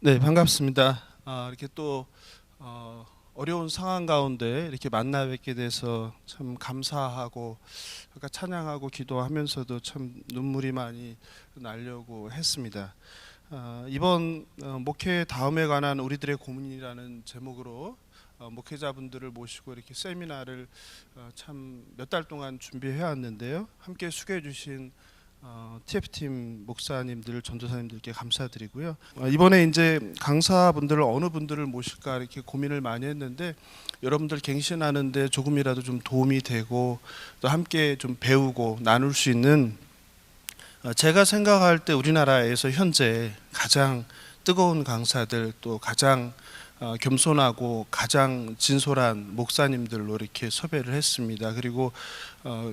네, 반갑습니다. 이렇게 또 어려운 상황 가운데 이렇게 만나 뵙게 돼서 참 감사하고 아까 찬양하고 기도하면서도 참 눈물이 많이 나려고 했습니다. 이번 목회 다음에 관한 우리들의 고민이라는 제목으로 목회자분들을 모시고 이렇게 세미나를 참 몇 달 동안 준비해 왔는데요. 함께 수고해 주신 TF팀 목사님들, 전도사님들께 감사드리고요. 이번에 이제 강사분들을 어느 분들을 모실까 이렇게 고민을 많이 했는데 여러분들 갱신하는데 조금이라도 좀 도움이 되고 또 함께 좀 배우고 나눌 수 있는 제가 생각할 때 우리나라에서 현재 가장 뜨거운 강사들 또 가장 겸손하고 가장 진솔한 목사님들로 이렇게 섭외를 했습니다. 그리고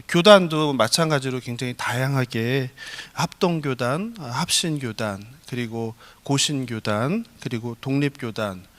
교단도 마찬가지로 굉장히 다양하게 합동교단, 합신교단, 그리고 고신교단, 그리고 독립교단,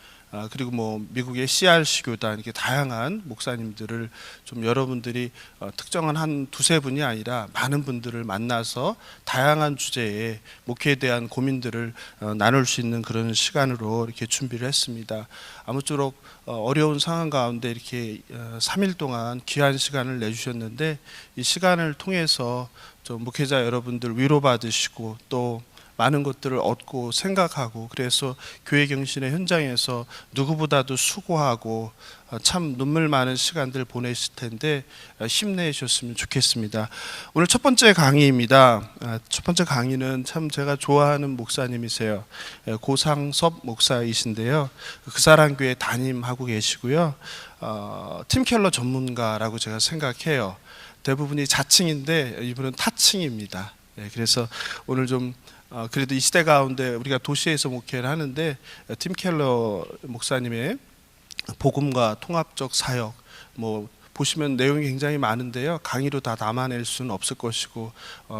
그리고 뭐 미국의 CRC 교단 이렇게 다양한 목사님들을 좀 여러분들이 특정한 한 두세 분이 아니라 많은 분들을 만나서 다양한 주제의 목회에 대한 고민들을 나눌 수 있는 그런 시간으로 이렇게 준비를 했습니다. 아무쪼록 어려운 상황 가운데 이렇게 3일 동안 귀한 시간을 내주셨는데 이 시간을 통해서 좀 목회자 여러분들 위로받으시고 또 많은 것들을 얻고 생각하고 그래서 교회 경신의 현장에서 누구보다도 수고하고 참 눈물 많은 시간들 보내실 텐데 힘내셨으면 좋겠습니다. 오늘 첫 번째 강의입니다. 첫 번째 강의는 참 제가 좋아하는 목사님이세요. 고상섭 목사이신데요. 그사랑교회 담임하고 계시고요. 팀 켈러 전문가라고 제가 생각해요. 대부분이 자칭인데 이분은 타칭입니다. 그래서 오늘 좀 그래도 이 시대 가운데 우리가 도시에서 목회를 하는데 팀 켈러 목사님의 복음과 통합적 사역 뭐 보시면 내용이 굉장히 많은데요. 강의로 다 담아낼 수는 없을 것이고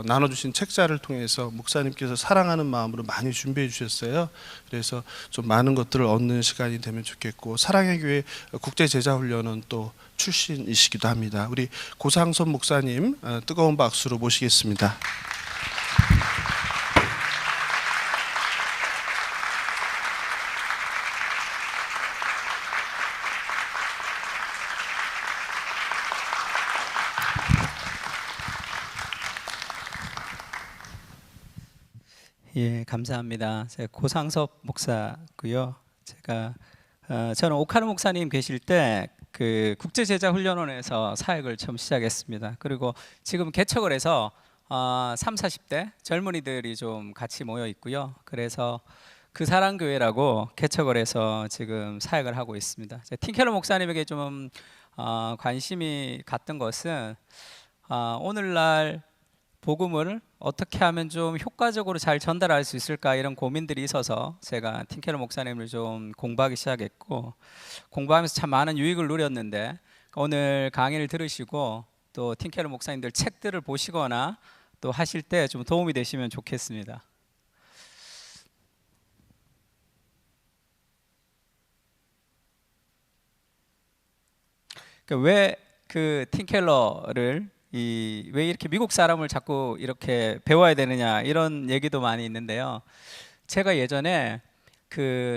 나눠주신 책자를 통해서 목사님께서 사랑하는 마음으로 많이 준비해 주셨어요. 그래서 좀 많은 것들을 얻는 시간이 되면 좋겠고 사랑의 교회 국제제자훈련은 또 출신이시기도 합니다. 우리 고상섭 목사님 뜨거운 박수로 모시겠습니다. 예, 감사합니다. 제가 고상섭 목사고요. 저는 오카르 목사님 계실 때 그 국제제자훈련원에서 사역을 처음 시작했습니다. 그리고 지금 개척을 해서 3, 40대 젊은이들이 좀 같이 모여 있고요. 그래서 그사랑교회라고 개척을 해서 지금 사역을 하고 있습니다. 팀켈러 목사님에게 좀 관심이 갔던 것은 오늘날 복음을 어떻게 하면 좀 효과적으로 잘 전달할 수 있을까 이런 고민들이 있어서 제가 팀켈러 목사님을 좀 공부하기 시작했고 공부하면서 참 많은 유익을 누렸는데 오늘 강의를 들으시고 또 팀켈러 목사님들 책들을 보시거나 또 하실 때 좀 도움이 되시면 좋겠습니다. 왜 그 팀켈러를 왜 이렇게 미국 사람을 자꾸 이렇게 배워야 되느냐 이런 얘기도 많이 있는데요. 제가 예전에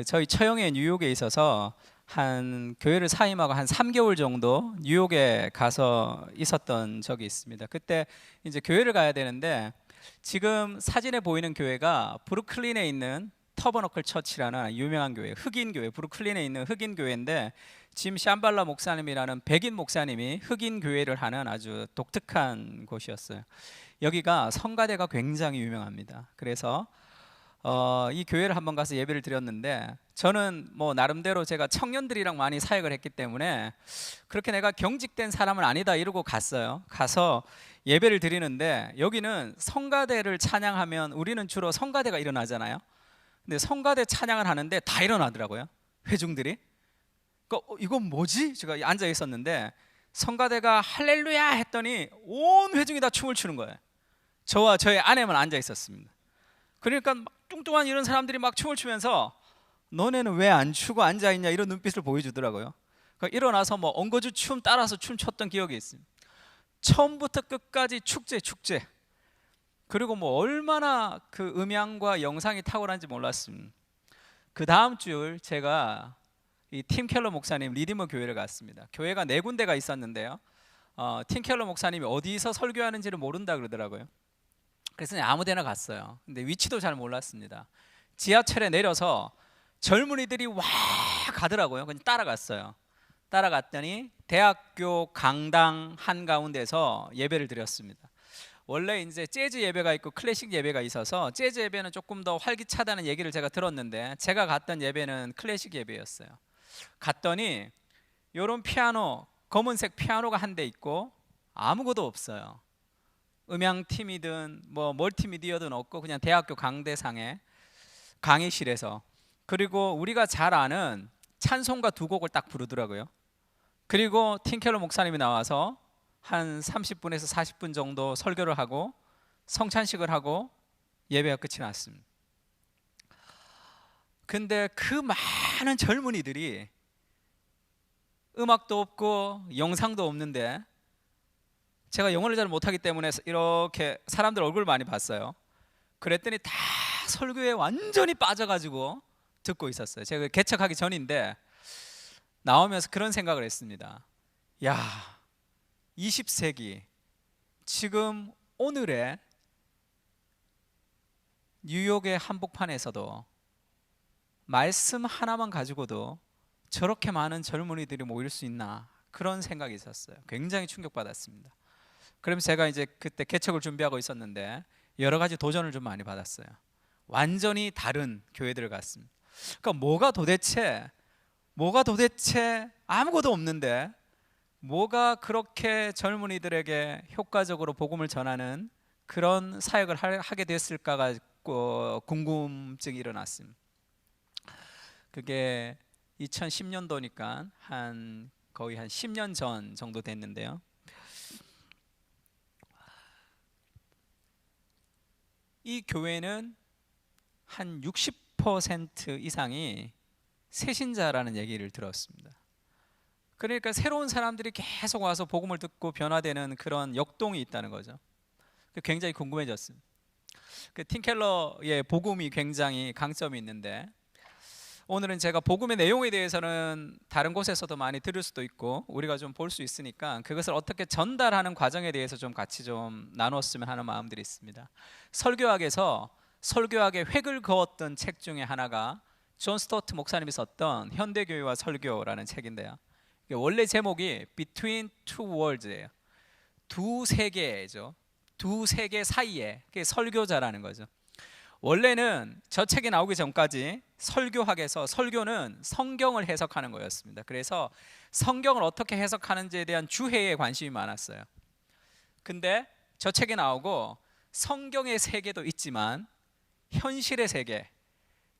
저희 처형의 뉴욕에 있어서 한 교회를 사임하고 한 3개월 정도 뉴욕에 가서 있었던 적이 있습니다. 그때 이제 교회를 가야 되는데 지금 사진에 보이는 교회가 브루클린에 있는 터버너클 처치라는 유명한 교회, 흑인 교회, 브루클린에 있는 흑인 교회인데 짐 샴발라 목사님이라는 백인 목사님이 흑인 교회를 하는 아주 독특한 곳이었어요. 여기가 성가대가 굉장히 유명합니다. 그래서 이 교회를 한번 가서 예배를 드렸는데 저는 뭐 나름대로 제가 청년들이랑 많이 사역을 했기 때문에 그렇게 내가 경직된 사람은 아니다 이러고 갔어요. 가서 예배를 드리는데 여기는 성가대를 찬양하면 우리는 주로 성가대가 일어나잖아요. 근데 성가대 찬양을 하는데 다 일어나더라고요. 회중들이. 이건 뭐지? 제가 앉아 있었는데 성가대가 할렐루야 했더니 온 회중이 다 춤을 추는 거예요. 저와 저의 아내만 앉아 있었습니다. 그러니까 막 뚱뚱한 이런 사람들이 막 춤을 추면서 너네는 왜 안 추고 앉아 있냐 이런 눈빛을 보여주더라고요. 그러니까 일어나서 뭐 엉거주 춤 따라서 춤췄던 기억이 있습니다. 처음부터 끝까지 축제. 그리고 뭐 얼마나 그 음향과 영상이 탁월한지 몰랐습니다. 그 다음 주 제가 이 팀 켈러 목사님 리디머 교회를 갔습니다. 교회가 4군데가 있었는데요. 팀 켈러 목사님이 어디서 설교하는지를 모른다 그러더라고요. 그래서 그냥 아무 데나 갔어요. 근데 위치도 잘 몰랐습니다. 지하철에 내려서 젊은이들이 와 가더라고요. 그냥 따라갔어요. 따라갔더니 대학교 강당 한가운데서 예배를 드렸습니다. 원래 이제 재즈 예배가 있고 클래식 예배가 있어서 재즈 예배는 조금 더 활기차다는 얘기를 제가 들었는데 제가 갔던 예배는 클래식 예배였어요. 갔더니 요런 피아노, 검은색 피아노가 한 대 있고 아무것도 없어요. 음향팀이든 뭐 멀티미디어든 없고 그냥 대학교 강대상에 강의실에서, 그리고 우리가 잘 아는 찬송가 2곡을 딱 부르더라고요. 그리고 팀 켈러 목사님이 나와서 한 30분에서 40분 정도 설교를 하고 성찬식을 하고 예배가 끝이 났습니다. 근데 그 많은 젊은이들이 음악도 없고 영상도 없는데, 제가 영어를 잘 못하기 때문에 이렇게 사람들 얼굴을 많이 봤어요. 그랬더니 다 설교에 완전히 빠져가지고 듣고 있었어요. 제가 개척하기 전인데 나오면서 그런 생각을 했습니다. 야, 20세기 지금 오늘의 뉴욕의 한복판에서도 말씀 하나만 가지고도 저렇게 많은 젊은이들이 모일 수 있나, 그런 생각이 있었어요. 굉장히 충격받았습니다. 그럼 제가 이제 그때 개척을 준비하고 있었는데 여러 가지 도전을 좀 많이 받았어요. 완전히 다른 교회들을 갔습니다. 그러니까 뭐가 도대체 아무것도 없는데 뭐가 그렇게 젊은이들에게 효과적으로 복음을 전하는 그런 사역을 하게 됐을까가 궁금증이 일어났습니다. 그게 2010년도니까 거의 한 10년 전 정도 됐는데요. 이 교회는 한 60% 이상이 새신자라는 얘기를 들었습니다. 그러니까 새로운 사람들이 계속 와서 복음을 듣고 변화되는 그런 역동이 있다는 거죠. 굉장히 궁금해졌습니다. 팀 켈러의 복음이 굉장히 강점이 있는데, 오늘은 제가 복음의 내용에 대해서는 다른 곳에서도 많이 들을 수도 있고 우리가 좀 볼 수 있으니까 그것을 어떻게 전달하는 과정에 대해서 좀 같이 좀 나눴으면 하는 마음들이 있습니다. 설교학에서 설교학의 획을 그었던 책 중에 하나가 존 스토트 목사님이 썼던 현대교회와 설교라는 책인데요. 원래 제목이 Between Two Worlds예요. 두 세계죠. 두 세계 사이에, 그게 설교자라는 거죠. 원래는 저 책이 나오기 전까지 설교학에서 설교는 성경을 해석하는 거였습니다. 그래서 성경을 어떻게 해석하는지에 대한 주해에 관심이 많았어요. 근데 저 책이 나오고 성경의 세계도 있지만 현실의 세계,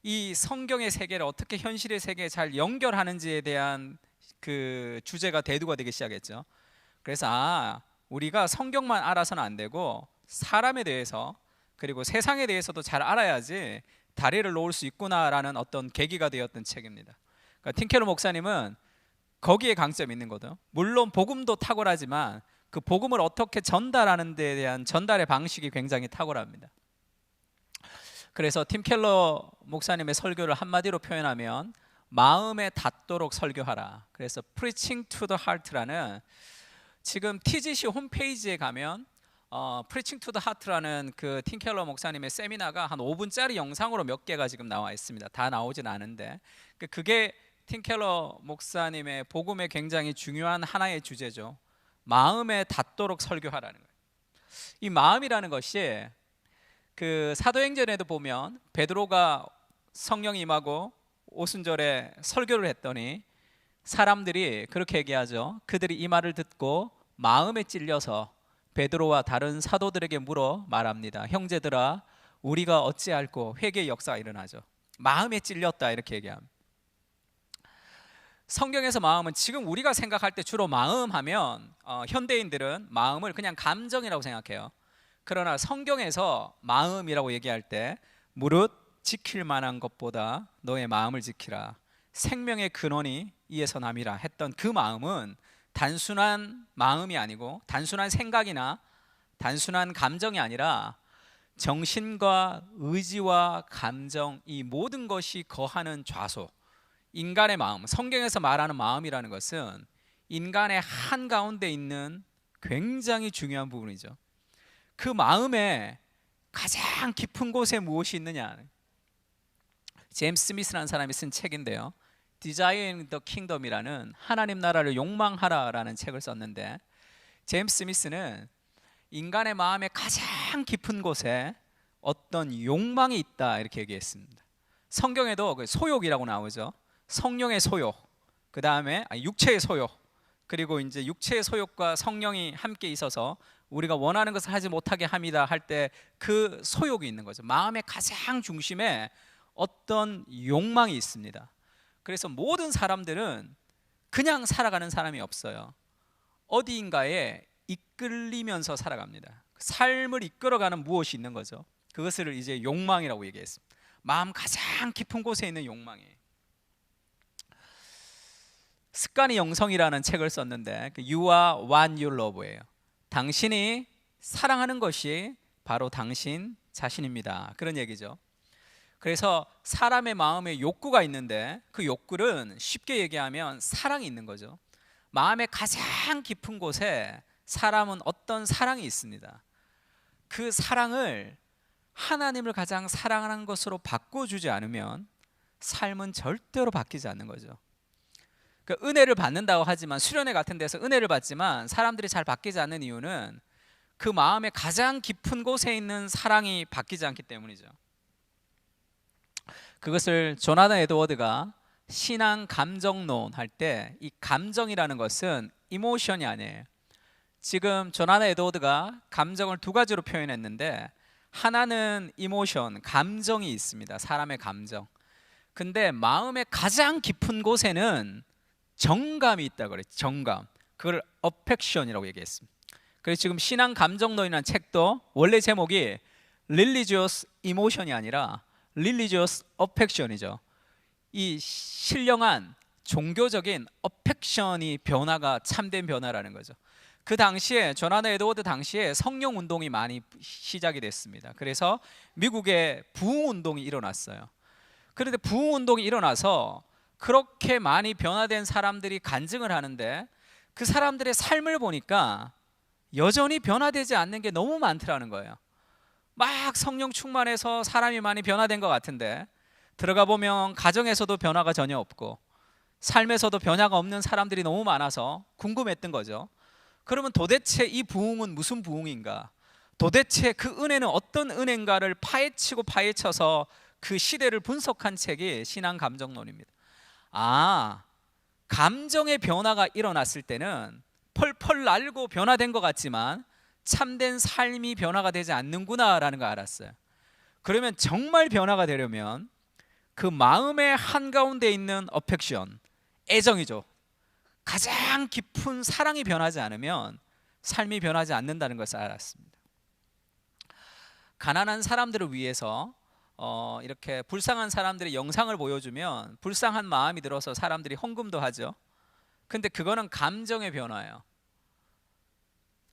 이 성경의 세계를 어떻게 현실의 세계에 잘 연결하는지에 대한 그 주제가 대두가 되기 시작했죠. 그래서 우리가 성경만 알아서는 안 되고 사람에 대해서 그리고 세상에 대해서도 잘 알아야지 다리를 놓을 수 있구나라는 어떤 계기가 되었던 책입니다. 그러니까 팀 켈러 목사님은 거기에 강점이 있는 거죠. 물론 복음도 탁월하지만 그 복음을 어떻게 전달하는 데에 대한 전달의 방식이 굉장히 탁월합니다. 그래서 팀 켈러 목사님의 설교를 한마디로 표현하면 마음에 닿도록 설교하라. 그래서 Preaching to the Heart라는, 지금 TGC 홈페이지에 가면 Preaching to the Heart라는 그 팀 켈러 목사님의 세미나가 한 5분짜리 영상으로 몇 개가 지금 나와 있습니다. 다 나오진 않은데 그게 팀 켈러 목사님의 복음의 굉장히 중요한 하나의 주제죠. 마음에 닿도록 설교하라는 거예요. 이 마음이라는 것이 그 사도행전에도 보면 베드로가 성령이 임하고 오순절에 설교를 했더니 사람들이 그렇게 얘기하죠. 그들이 이 말을 듣고 마음에 찔려서 베드로와 다른 사도들에게 물어 말합니다. 형제들아, 우리가 어찌할꼬. 회개의 역사가 일어나죠. 마음에 찔렸다 이렇게 얘기합니다. 성경에서 마음은 지금 우리가 생각할 때 주로 마음 하면 현대인들은 마음을 그냥 감정이라고 생각해요. 그러나 성경에서 마음이라고 얘기할 때 무릇 지킬 만한 것보다 너의 마음을 지키라. 생명의 근원이 이에서 남이라 했던 그 마음은 단순한 마음이 아니고 단순한 생각이나 단순한 감정이 아니라 정신과 의지와 감정, 이 모든 것이 거하는 좌소, 인간의 마음, 성경에서 말하는 마음이라는 것은 인간의 한가운데 있는 굉장히 중요한 부분이죠. 그 마음에 가장 깊은 곳에 무엇이 있느냐, 제임스 스미스라는 사람이 쓴 책인데요, Desiring the Kingdom이라는 하나님 나라를 욕망하라라는 책을 썼는데, 제임스 스미스는 인간의 마음의 가장 깊은 곳에 어떤 욕망이 있다 이렇게 얘기했습니다. 성경에도 그 소욕이라고 나오죠. 성령의 소욕, 그 다음에 육체의 소욕, 그리고 이제 육체의 소욕과 성령이 함께 있어서 우리가 원하는 것을 하지 못하게 합니다 할 때 그 소욕이 있는 거죠. 마음의 가장 중심에 어떤 욕망이 있습니다. 그래서 모든 사람들은 그냥 살아가는 사람이 없어요. 어디인가에 이끌리면서 살아갑니다. 삶을 이끌어가는 무엇이 있는 거죠. 그것을 이제 욕망이라고 얘기했습니다. 마음 가장 깊은 곳에 있는 욕망이에요. 습관의 영성이라는 책을 썼는데, You are what you love예요. 당신이 사랑하는 것이 바로 당신 자신입니다. 그런 얘기죠. 그래서 사람의 마음에 욕구가 있는데, 그 욕구는 쉽게 얘기하면 사랑이 있는 거죠. 마음의 가장 깊은 곳에 사람은 어떤 사랑이 있습니다. 그 사랑을 하나님을 가장 사랑하는 것으로 바꿔주지 않으면 삶은 절대로 바뀌지 않는 거죠. 그 은혜를 받는다고 하지만, 수련회 같은 데서 은혜를 받지만 사람들이 잘 바뀌지 않는 이유는 그 마음의 가장 깊은 곳에 있는 사랑이 바뀌지 않기 때문이죠. 그것을 조나단 에드워드가 신앙 감정론 할 때, 이 감정이라는 것은 이모션이 아니에요. 지금 조나단 에드워드가 감정을 두 가지로 표현했는데, 하나는 이모션, 감정이 있습니다. 사람의 감정. 근데 마음의 가장 깊은 곳에는 정감이 있다고 그랬죠. 정감. 그걸 어펙션이라고 얘기했습니다. 그래서 지금 신앙 감정론이라는 책도 원래 제목이 Religious Emotion이 아니라 Religious Affection이죠. 이 신령한 종교적인 어펙션이 변화가 참된 변화라는 거죠. 그 당시에 조나단 에드워드 당시에 성령 운동이 많이 시작이 됐습니다. 그래서 미국에 부흥 운동이 일어났어요. 그런데 부흥 운동이 일어나서 그렇게 많이 변화된 사람들이 간증을 하는데, 그 사람들의 삶을 보니까 여전히 변화되지 않는 게 너무 많더라는 거예요. 막 성령 충만해서 사람이 많이 변화된 것 같은데, 들어가 보면 가정에서도 변화가 전혀 없고 삶에서도 변화가 없는 사람들이 너무 많아서 궁금했던 거죠. 그러면 도대체 이 부흥은 무슨 부흥인가? 도대체 그 은혜는 어떤 은혜인가를 파헤치고 파헤쳐서 그 시대를 분석한 책이 신앙 감정론입니다. 아, 감정의 변화가 일어났을 때는 펄펄 날고 변화된 것 같지만 참된 삶이 변화가 되지 않는구나라는 걸 알았어요. 그러면 정말 변화가 되려면 그 마음의 한가운데 있는 어펙션, 애정이죠. 가장 깊은 사랑이 변하지 않으면 삶이 변하지 않는다는 것을 알았습니다. 가난한 사람들을 위해서 이렇게 불쌍한 사람들의 영상을 보여주면 불쌍한 마음이 들어서 사람들이 헌금도 하죠. 근데 그거는 감정의 변화예요.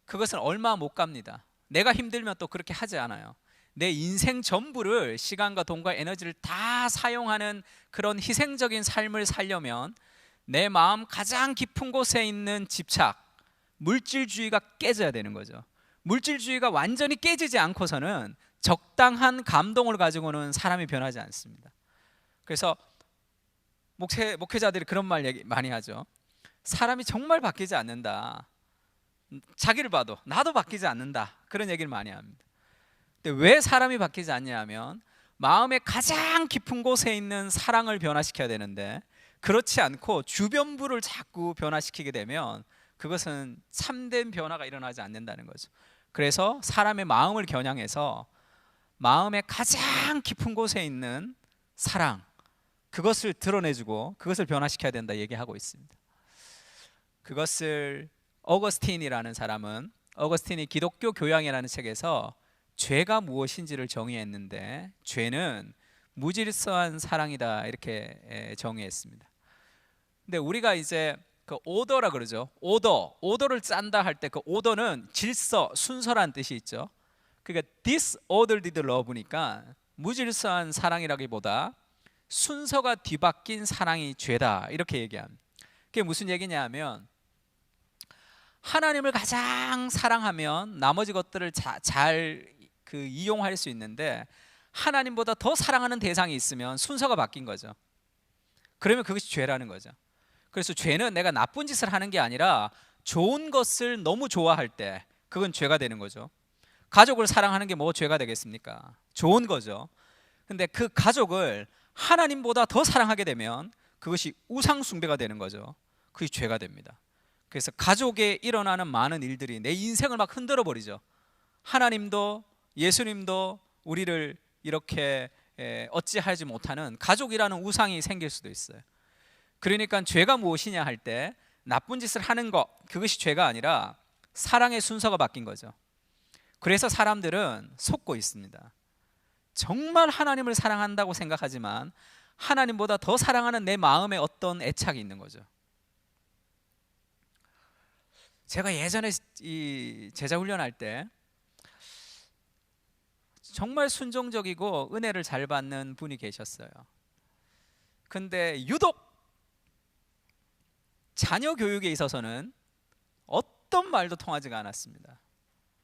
그것은 얼마 못 갑니다. 내가 힘들면 또 그렇게 하지 않아요. 내 인생 전부를, 시간과 돈과 에너지를 다 사용하는 그런 희생적인 삶을 살려면 내 마음 가장 깊은 곳에 있는 집착, 물질주의가 깨져야 되는 거죠. 물질주의가 완전히 깨지지 않고서는 적당한 감동을 가지고는 사람이 변하지 않습니다. 그래서 목회자들이 그런 말 얘기 많이 하죠. 사람이 정말 바뀌지 않는다. 자기를 봐도 나도 바뀌지 않는다. 그런 얘기를 많이 합니다. 근데 왜 사람이 바뀌지 않냐면 마음의 가장 깊은 곳에 있는 사랑을 변화시켜야 되는데, 그렇지 않고 주변부를 자꾸 변화시키게 되면 그것은 참된 변화가 일어나지 않는다는 거죠. 그래서 사람의 마음을 겨냥해서 마음의 가장 깊은 곳에 있는 사랑, 그것을 드러내주고 그것을 변화시켜야 된다 얘기하고 있습니다. 그것을 어거스틴이라는 사람은, 어거스틴이 기독교 교양이라는 책에서 죄가 무엇인지를 정의했는데, 죄는 무질서한 사랑이다 이렇게 정의했습니다. 근데 우리가 이제 그 오더라 그러죠. 오더를 짠다 할 때 그 오더는 질서, 순서란 뜻이 있죠. 그러니까 disordered love니까 무질서한 사랑이라기보다 순서가 뒤바뀐 사랑이 죄다 이렇게 얘기합니다. 그게 무슨 얘기냐면 하나님을 가장 사랑하면 나머지 것들을 잘 이용할 수 있는데 하나님보다 더 사랑하는 대상이 있으면 순서가 바뀐 거죠. 그러면 그것이 죄라는 거죠. 그래서 죄는 내가 나쁜 짓을 하는 게 아니라 좋은 것을 너무 좋아할 때 그건 죄가 되는 거죠. 가족을 사랑하는 게 뭐 죄가 되겠습니까? 좋은 거죠. 근데 그 가족을 하나님보다 더 사랑하게 되면 그것이 우상 숭배가 되는 거죠. 그게 죄가 됩니다. 그래서 가족에 일어나는 많은 일들이 내 인생을 막 흔들어 버리죠. 하나님도 예수님도 우리를 이렇게 어찌하지 못하는 가족이라는 우상이 생길 수도 있어요. 그러니까 죄가 무엇이냐 할 때 나쁜 짓을 하는 것, 그것이 죄가 아니라 사랑의 순서가 바뀐 거죠. 그래서 사람들은 속고 있습니다. 정말 하나님을 사랑한다고 생각하지만 하나님보다 더 사랑하는 내 마음에 어떤 애착이 있는 거죠. 제가 예전에 이 제자 훈련할 때 정말 순종적이고 은혜를 잘 받는 분이 계셨어요. 근데 유독 자녀 교육에 있어서는 어떤 말도 통하지가 않았습니다.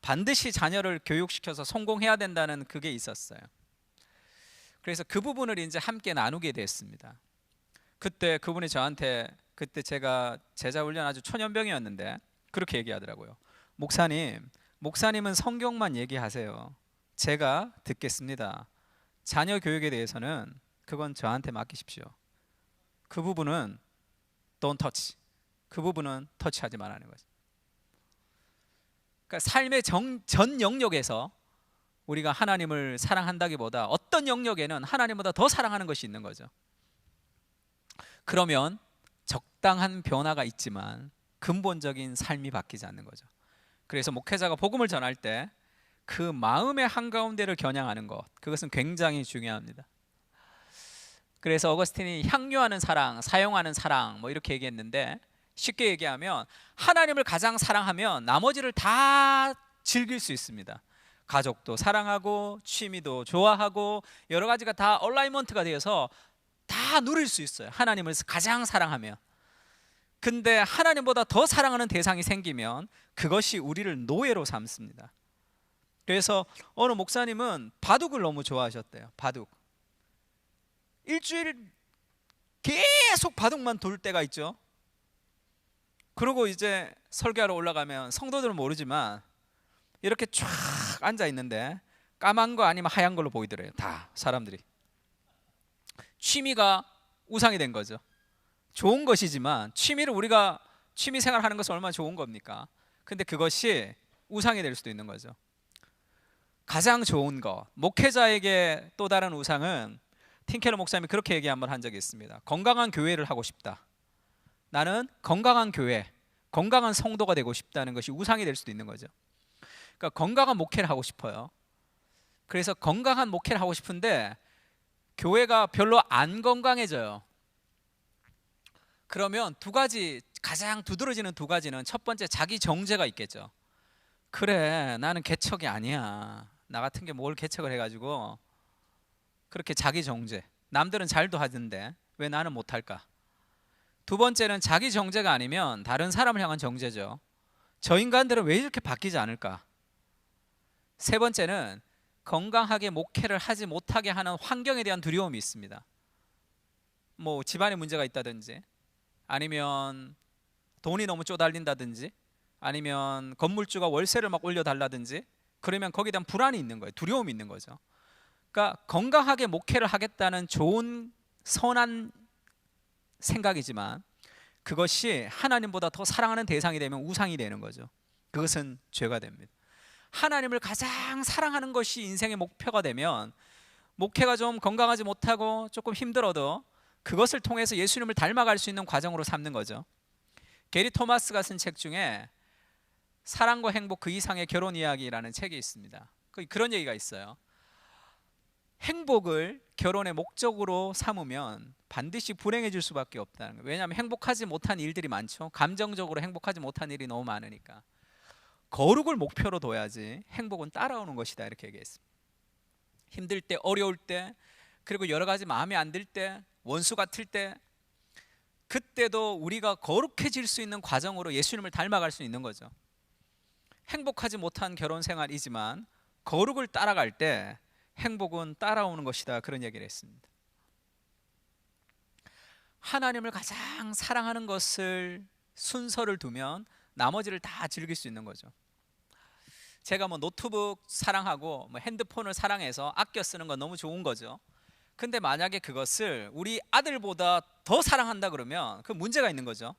반드시 자녀를 교육시켜서 성공해야 된다는 그게 있었어요. 그래서 그 부분을 이제 함께 나누게 됐습니다. 그때 그분이 저한테, 그때 제가 제자 훈련 아주 초년병이었는데 그렇게 얘기하더라고요. 목사님은 성경만 얘기하세요. 제가 듣겠습니다. 자녀 교육에 대해서는 그건 저한테 맡기십시오. 그 부분은 don't touch. 그 부분은 터치하지 말라는 거죠. 그러니까 삶의 전 영역에서 우리가 하나님을 사랑한다기보다 어떤 영역에는 하나님보다 더 사랑하는 것이 있는 거죠. 그러면 적당한 변화가 있지만 근본적인 삶이 바뀌지 않는 거죠. 그래서 목회자가 복음을 전할 때 그 마음의 한가운데를 겨냥하는 것, 그것은 굉장히 중요합니다. 그래서 어거스틴이 향유하는 사랑, 사용하는 사랑 뭐 이렇게 얘기했는데, 쉽게 얘기하면 하나님을 가장 사랑하면 나머지를 다 즐길 수 있습니다. 가족도 사랑하고 취미도 좋아하고 여러 가지가 다 얼라이먼트가 되어서 다 누릴 수 있어요. 하나님을 가장 사랑하면. 근데 하나님보다 더 사랑하는 대상이 생기면 그것이 우리를 노예로 삼습니다. 그래서 어느 목사님은 바둑을 너무 좋아하셨대요. 바둑. 일주일 계속 바둑만 돌 때가 있죠. 그리고 이제 설교하러 올라가면 성도들은 모르지만 이렇게 쫙 앉아 있는데 까만 거 아니면 하얀 걸로 보이더래요. 다 사람들이. 취미가 우상이 된 거죠. 좋은 것이지만 취미를 우리가 취미 생활하는 것은 얼마나 좋은 겁니까? 근데 그것이 우상이 될 수도 있는 거죠. 가장 좋은 것, 목회자에게 또 다른 우상은 팀켈러 목사님이 그렇게 얘기 한번 한 적이 있습니다. 건강한 교회를 하고 싶다. 나는 건강한 교회, 건강한 성도가 되고 싶다는 것이 우상이 될 수도 있는 거죠. 그러니까 건강한 목회를 하고 싶어요. 그래서 건강한 목회를 하고 싶은데 교회가 별로 안 건강해져요. 그러면 두 가지, 가장 두드러지는 두 가지는, 첫 번째 자기 정죄가 있겠죠. 그래, 나는 개척이 아니야. 나 같은 게 뭘 개척을 해가지고 그렇게 자기 정죄. 남들은 잘도 하던데 왜 나는 못할까? 두 번째는 자기 정죄가 아니면 다른 사람을 향한 정죄죠. 저 인간들은 왜 이렇게 바뀌지 않을까? 세 번째는 건강하게 목회를 하지 못하게 하는 환경에 대한 두려움이 있습니다. 뭐 집안에 문제가 있다든지, 아니면 돈이 너무 쪼달린다든지, 아니면 건물주가 월세를 막 올려달라든지, 그러면 거기에 대한 불안이 있는 거예요. 두려움이 있는 거죠. 그러니까 건강하게 목회를 하겠다는 좋은 선한 생각이지만 그것이 하나님보다 더 사랑하는 대상이 되면 우상이 되는 거죠. 그것은 죄가 됩니다. 하나님을 가장 사랑하는 것이 인생의 목표가 되면 목회가 좀 건강하지 못하고 조금 힘들어도 그것을 통해서 예수님을 닮아갈 수 있는 과정으로 삼는 거죠. 게리 토마스가 쓴 책 중에 사랑과 행복 그 이상의 결혼 이야기라는 책이 있습니다. 그런 얘기가 있어요. 행복을 결혼의 목적으로 삼으면 반드시 불행해질 수밖에 없다는 거예요. 왜냐하면 행복하지 못한 일들이 많죠. 감정적으로 행복하지 못한 일이 너무 많으니까. 거룩을 목표로 둬야지 행복은 따라오는 것이다 이렇게 얘기했습니다. 힘들 때, 어려울 때, 그리고 여러 가지 마음에 안 들 때, 원수 같을 때, 그때도 우리가 거룩해질 수 있는 과정으로 예수님을 닮아갈 수 있는 거죠. 행복하지 못한 결혼 생활이지만 거룩을 따라갈 때 행복은 따라오는 것이다 그런 얘기를 했습니다. 하나님을 가장 사랑하는 것을 순서를 두면 나머지를 다 즐길 수 있는 거죠. 제가 뭐 노트북 사랑하고 뭐 핸드폰을 사랑해서 아껴 쓰는 건 너무 좋은 거죠. 근데 만약에 그것을 우리 아들보다 더 사랑한다 그러면 그 문제가 있는 거죠.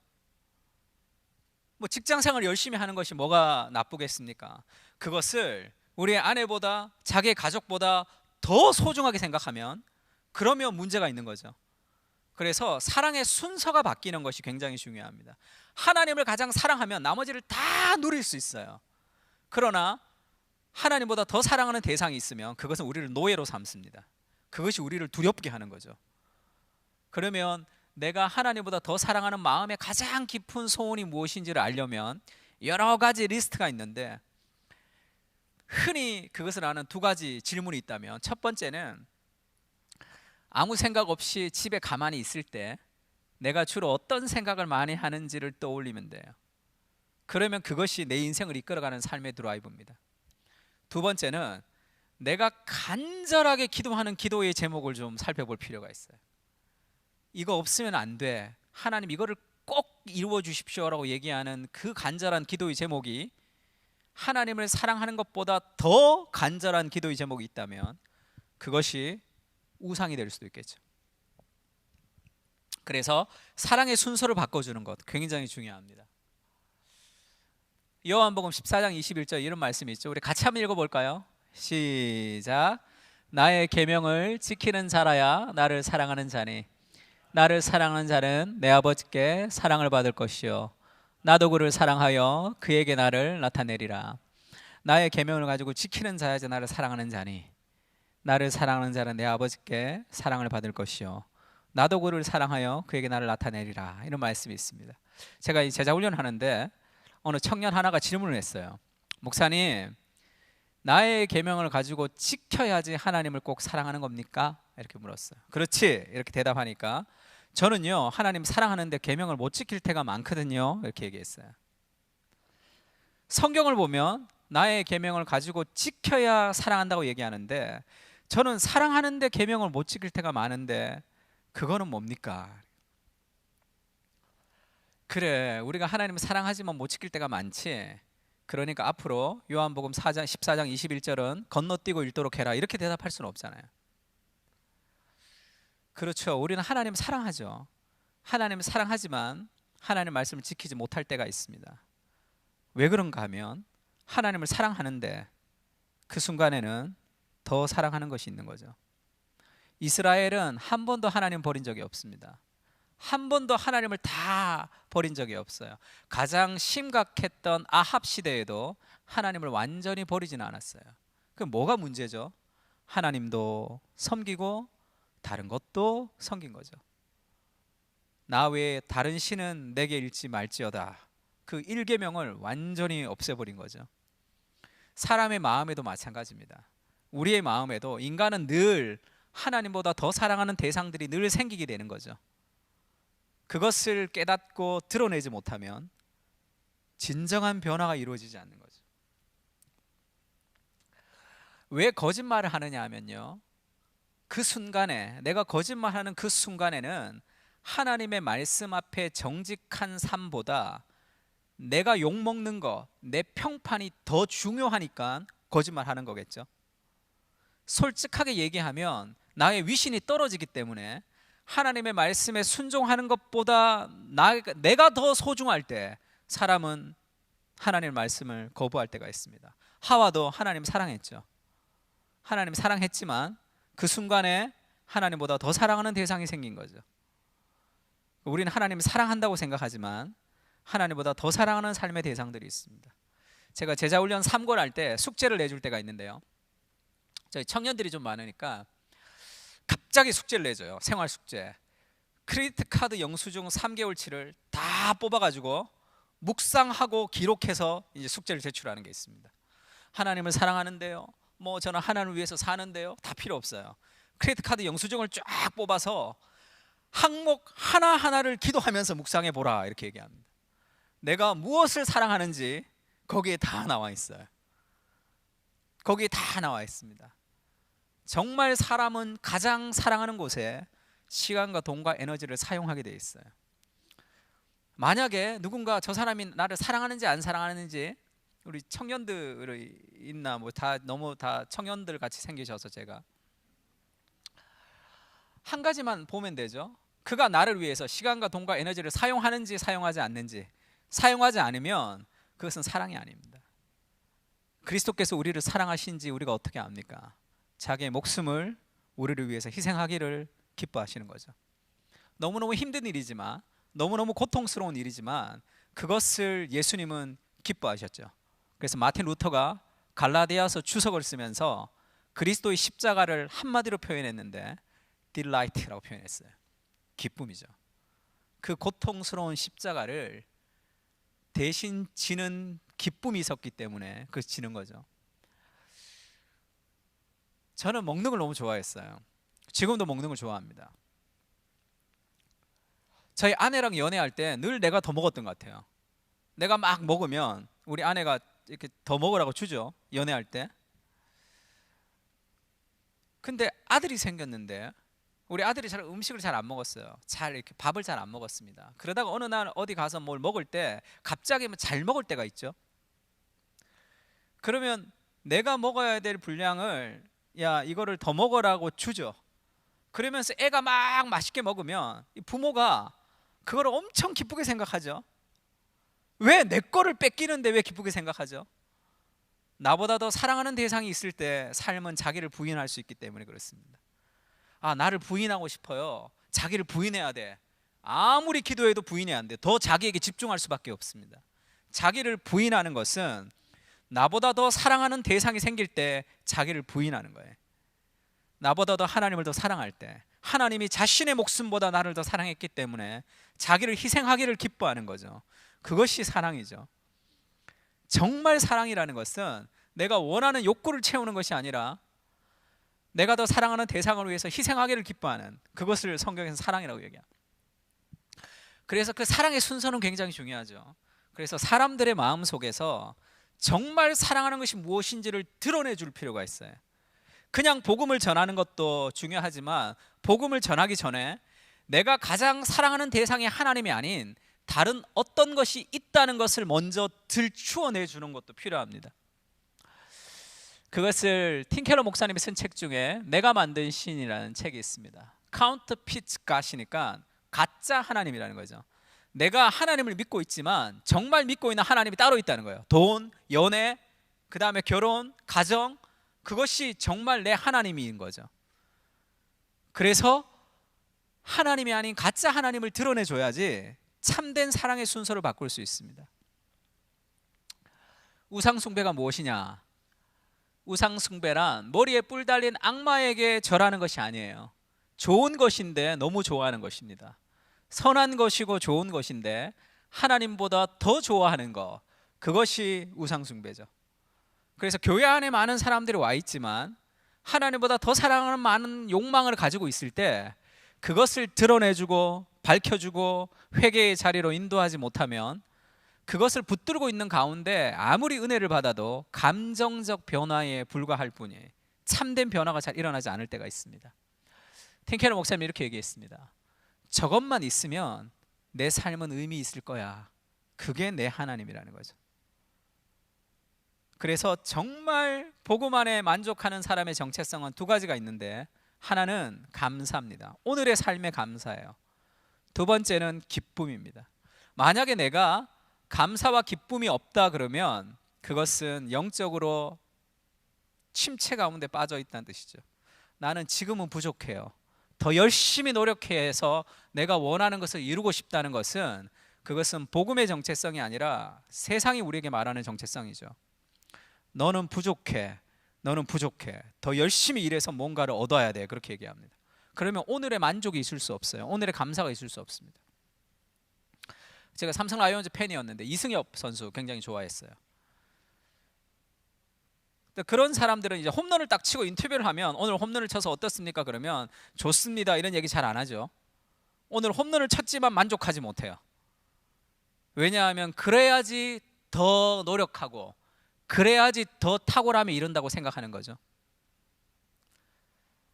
뭐 직장생활 열심히 하는 것이 뭐가 나쁘겠습니까? 그것을 우리 아내보다 자기 가족보다 더 소중하게 생각하면 그러면 문제가 있는 거죠. 그래서 사랑의 순서가 바뀌는 것이 굉장히 중요합니다. 하나님을 가장 사랑하면 나머지를 다 누릴 수 있어요. 그러나 하나님보다 더 사랑하는 대상이 있으면 그것은 우리를 노예로 삼습니다. 그것이 우리를 두렵게 하는 거죠. 그러면 내가 하나님보다 더 사랑하는 마음의 가장 깊은 소원이 무엇인지를 알려면 여러 가지 리스트가 있는데, 흔히 그것을 아는 두 가지 질문이 있다면, 첫 번째는 아무 생각 없이 집에 가만히 있을 때 내가 주로 어떤 생각을 많이 하는지를 떠올리면 돼요. 그러면 그것이 내 인생을 이끌어가는 삶의 드라이브입니다. 두 번째는 내가 간절하게 기도하는 기도의 제목을 좀 살펴볼 필요가 있어요. 이거 없으면 안 돼, 하나님 이거를 꼭 이루어 주십시오라고 얘기하는 그 간절한 기도의 제목이 하나님을 사랑하는 것보다 더 간절한 기도의 제목이 있다면 그것이 우상이 될 수도 있겠죠. 그래서 사랑의 순서를 바꿔주는 것 굉장히 중요합니다. 요한복음 14장 21절 이런 말씀이 있죠. 우리 같이 한번 읽어볼까요? 시작. 나의 계명을 지키는 자라야 나를 사랑하는 자니 나를 사랑하는 자는 내 아버지께 사랑을 받을 것이요 나도 그를 사랑하여 그에게 나를 나타내리라. 나의 계명을 가지고 지키는 자야지 나를 사랑하는 자니 나를 사랑하는 자는 내 아버지께 사랑을 받을 것이요 나도 그를 사랑하여 그에게 나를 나타내리라. 이런 말씀이 있습니다. 제가 이 제자 훈련 하는데 어느 청년 하나가 질문을 했어요. 목사님, 나의 계명을 가지고 지켜야지 하나님을 꼭 사랑하는 겁니까? 이렇게 물었어요. 그렇지, 이렇게 대답하니까 저는요 하나님 사랑하는데 계명을 못 지킬 때가 많거든요 이렇게 얘기했어요. 성경을 보면 나의 계명을 가지고 지켜야 사랑한다고 얘기하는데 저는 사랑하는데 계명을 못 지킬 때가 많은데 그거는 뭡니까? 그래, 우리가 하나님을 사랑하지만 못 지킬 때가 많지, 그러니까 앞으로 요한복음 4장 14장 21절은 건너뛰고 읽도록 해라 이렇게 대답할 수는 없잖아요. 그렇죠, 우리는 하나님을 사랑하죠. 하나님을 사랑하지만 하나님의 말씀을 지키지 못할 때가 있습니다. 왜 그런가 하면 하나님을 사랑하는데 그 순간에는 더 사랑하는 것이 있는 거죠. 이스라엘은 한 번도 하나님 버린 적이 없습니다. 한 번도 하나님을 다 버린 적이 없어요. 가장 심각했던 아합 시대에도 하나님을 완전히 버리지는 않았어요. 그럼 뭐가 문제죠? 하나님도 섬기고 다른 것도 섬긴 거죠. 나 외에 다른 신은 내게 일지 말지어다, 그 일계명을 완전히 없애버린 거죠. 사람의 마음에도 마찬가지입니다. 우리의 마음에도 인간은 늘 하나님보다 더 사랑하는 대상들이 늘 생기게 되는 거죠. 그것을 깨닫고 드러내지 못하면 진정한 변화가 이루어지지 않는 거죠. 왜 거짓말을 하느냐 하면요, 그 순간에, 내가 거짓말하는 그 순간에는 하나님의 말씀 앞에 정직한 삶보다 내가 욕먹는 거, 내 평판이 더 중요하니까 거짓말하는 거겠죠. 솔직하게 얘기하면 나의 위신이 떨어지기 때문에 하나님의 말씀에 순종하는 것보다 내가 더 소중할 때 사람은 하나님의 말씀을 거부할 때가 있습니다. 하와도 하나님 사랑했죠. 하나님 사랑했지만 그 순간에 하나님보다 더 사랑하는 대상이 생긴 거죠. 우리는 하나님을 사랑한다고 생각하지만 하나님보다 더 사랑하는 삶의 대상들이 있습니다. 제가 제자훈련 3권 할 때 숙제를 내줄 때가 있는데요, 저희 청년들이 좀 많으니까 갑자기 숙제를 내줘요. 생활 숙제. 크레디트 카드 영수증 3개월치를 다 뽑아가지고 묵상하고 기록해서 이제 숙제를 제출하는 게 있습니다. 하나님을 사랑하는데요, 뭐 저는 하나님을 위해서 사는데요, 다 필요 없어요. 크레디트 카드 영수증을 쫙 뽑아서 항목 하나하나를 기도하면서 묵상해 보라, 이렇게 얘기합니다. 내가 무엇을 사랑하는지 거기에 다 나와 있어요. 거기에 다 나와 있습니다. 정말 사람은 가장 사랑하는 곳에 시간과 돈과 에너지를 사용하게 돼 있어요. 만약에 누군가 저 사람이 나를 사랑하는지 안 사랑하는지, 우리 청년들이 있나, 뭐 다 너무 다 청년들 같이 생기셔서 제가 한 가지만 보면 되죠. 그가 나를 위해서 시간과 돈과 에너지를 사용하는지 사용하지 않는지. 사용하지 않으면 그것은 사랑이 아닙니다. 그리스도께서 우리를 사랑하신지 우리가 어떻게 압니까? 자기의 목숨을 우리를 위해서 희생하기를 기뻐하시는 거죠. 너무너무 힘든 일이지만, 너무너무 고통스러운 일이지만 그것을 예수님은 기뻐하셨죠. 그래서 마틴 루터가 갈라디아서 주석을 쓰면서 그리스도의 십자가를 한마디로 표현했는데 delight라고 표현했어요. 기쁨이죠. 그 고통스러운 십자가를 대신 지는 기쁨이 있었기 때문에 그 지는 거죠. 저는 먹는 걸 너무 좋아했어요. 지금도 먹는 걸 좋아합니다. 저희 아내랑 연애할 때 늘 내가 더 먹었던 것 같아요. 내가 막 먹으면 우리 아내가 이렇게 더 먹으라고 주죠, 연애할 때. 근데 아들이 생겼는데 우리 아들이 잘 음식을 잘 안 먹었어요. 잘 이렇게 밥을 잘 안 먹었습니다. 그러다가 어느 날 어디 가서 뭘 먹을 때 갑자기 잘 먹을 때가 있죠. 그러면 내가 먹어야 될 분량을, 야, 이거를 더 먹으라고 주죠. 그러면서 애가 막 맛있게 먹으면 이 부모가 그걸 엄청 기쁘게 생각하죠. 왜 내 거를 뺏기는데 왜 기쁘게 생각하죠? 나보다 더 사랑하는 대상이 있을 때 삶은 자기를 부인할 수 있기 때문에 그렇습니다. 아, 나를 부인하고 싶어요. 자기를 부인해야 돼. 아무리 기도해도 부인이 안 돼. 더 자기에게 집중할 수밖에 없습니다. 자기를 부인하는 것은 나보다 더 사랑하는 대상이 생길 때 자기를 부인하는 거예요. 나보다 더 하나님을 더 사랑할 때, 하나님이 자신의 목숨보다 나를 더 사랑했기 때문에 자기를 희생하기를 기뻐하는 거죠. 그것이 사랑이죠. 정말 사랑이라는 것은 내가 원하는 욕구를 채우는 것이 아니라 내가 더 사랑하는 대상을 위해서 희생하기를 기뻐하는, 그것을 성경에서 사랑이라고 얘기합니다. 그래서 그 사랑의 순서는 굉장히 중요하죠. 그래서 사람들의 마음 속에서 정말 사랑하는 것이 무엇인지를 드러내 줄 필요가 있어요. 그냥 복음을 전하는 것도 중요하지만 복음을 전하기 전에 내가 가장 사랑하는 대상이 하나님이 아닌 다른 어떤 것이 있다는 것을 먼저 들추어내 주는 것도 필요합니다. 그것을 팀켈러 목사님이 쓴 책 중에 내가 만든 신이라는 책이 있습니다. 카운터피트 갓이니까 가짜 하나님이라는 거죠. 내가 하나님을 믿고 있지만 정말 믿고 있는 하나님이 따로 있다는 거예요. 돈, 연애, 그 다음에 결혼, 가정, 그것이 정말 내 하나님인 거죠. 그래서 하나님이 아닌 가짜 하나님을 드러내줘야지 참된 사랑의 순서를 바꿀 수 있습니다. 우상숭배가 무엇이냐? 우상숭배란 머리에 뿔 달린 악마에게 절하는 것이 아니에요. 좋은 것인데 너무 좋아하는 것입니다. 선한 것이고 좋은 것인데 하나님보다 더 좋아하는 것, 그것이 우상숭배죠. 그래서 교회 안에 많은 사람들이 와 있지만 하나님보다 더 사랑하는 많은 욕망을 가지고 있을 때 그것을 드러내주고 밝혀주고 회개의 자리로 인도하지 못하면 그것을 붙들고 있는 가운데 아무리 은혜를 받아도 감정적 변화에 불과할 뿐이에요. 참된 변화가 잘 일어나지 않을 때가 있습니다. 팀켈러 목사님이 이렇게 얘기했습니다. 저것만 있으면 내 삶은 의미 있을 거야. 그게 내 하나님이라는 거죠. 그래서 정말 복음 안에 만족하는 사람의 정체성은 두 가지가 있는데, 하나는 감사입니다. 오늘의 삶에 감사해요. 두 번째는 기쁨입니다. 만약에 내가 감사와 기쁨이 없다 그러면 그것은 영적으로 침체 가운데 빠져 있다는 뜻이죠. 나는 지금은 부족해요. 더 열심히 노력해서 내가 원하는 것을 이루고 싶다는 것은, 그것은 복음의 정체성이 아니라 세상이 우리에게 말하는 정체성이죠. 너는 부족해. 너는 부족해. 더 열심히 일해서 뭔가를 얻어야 돼. 그렇게 얘기합니다. 그러면 오늘의 만족이 있을 수 없어요. 오늘의 감사가 있을 수 없습니다. 제가 삼성 라이온즈 팬이었는데 이승엽 선수 굉장히 좋아했어요. 그런 사람들은 이제 홈런을 딱 치고 인터뷰를 하면 오늘 홈런을 쳐서 어떻습니까? 그러면 좋습니다 이런 얘기 잘 안 하죠. 오늘 홈런을 쳤지만 만족하지 못해요. 왜냐하면 그래야지 더 노력하고 그래야지 더 탁월함에 이른다고 생각하는 거죠.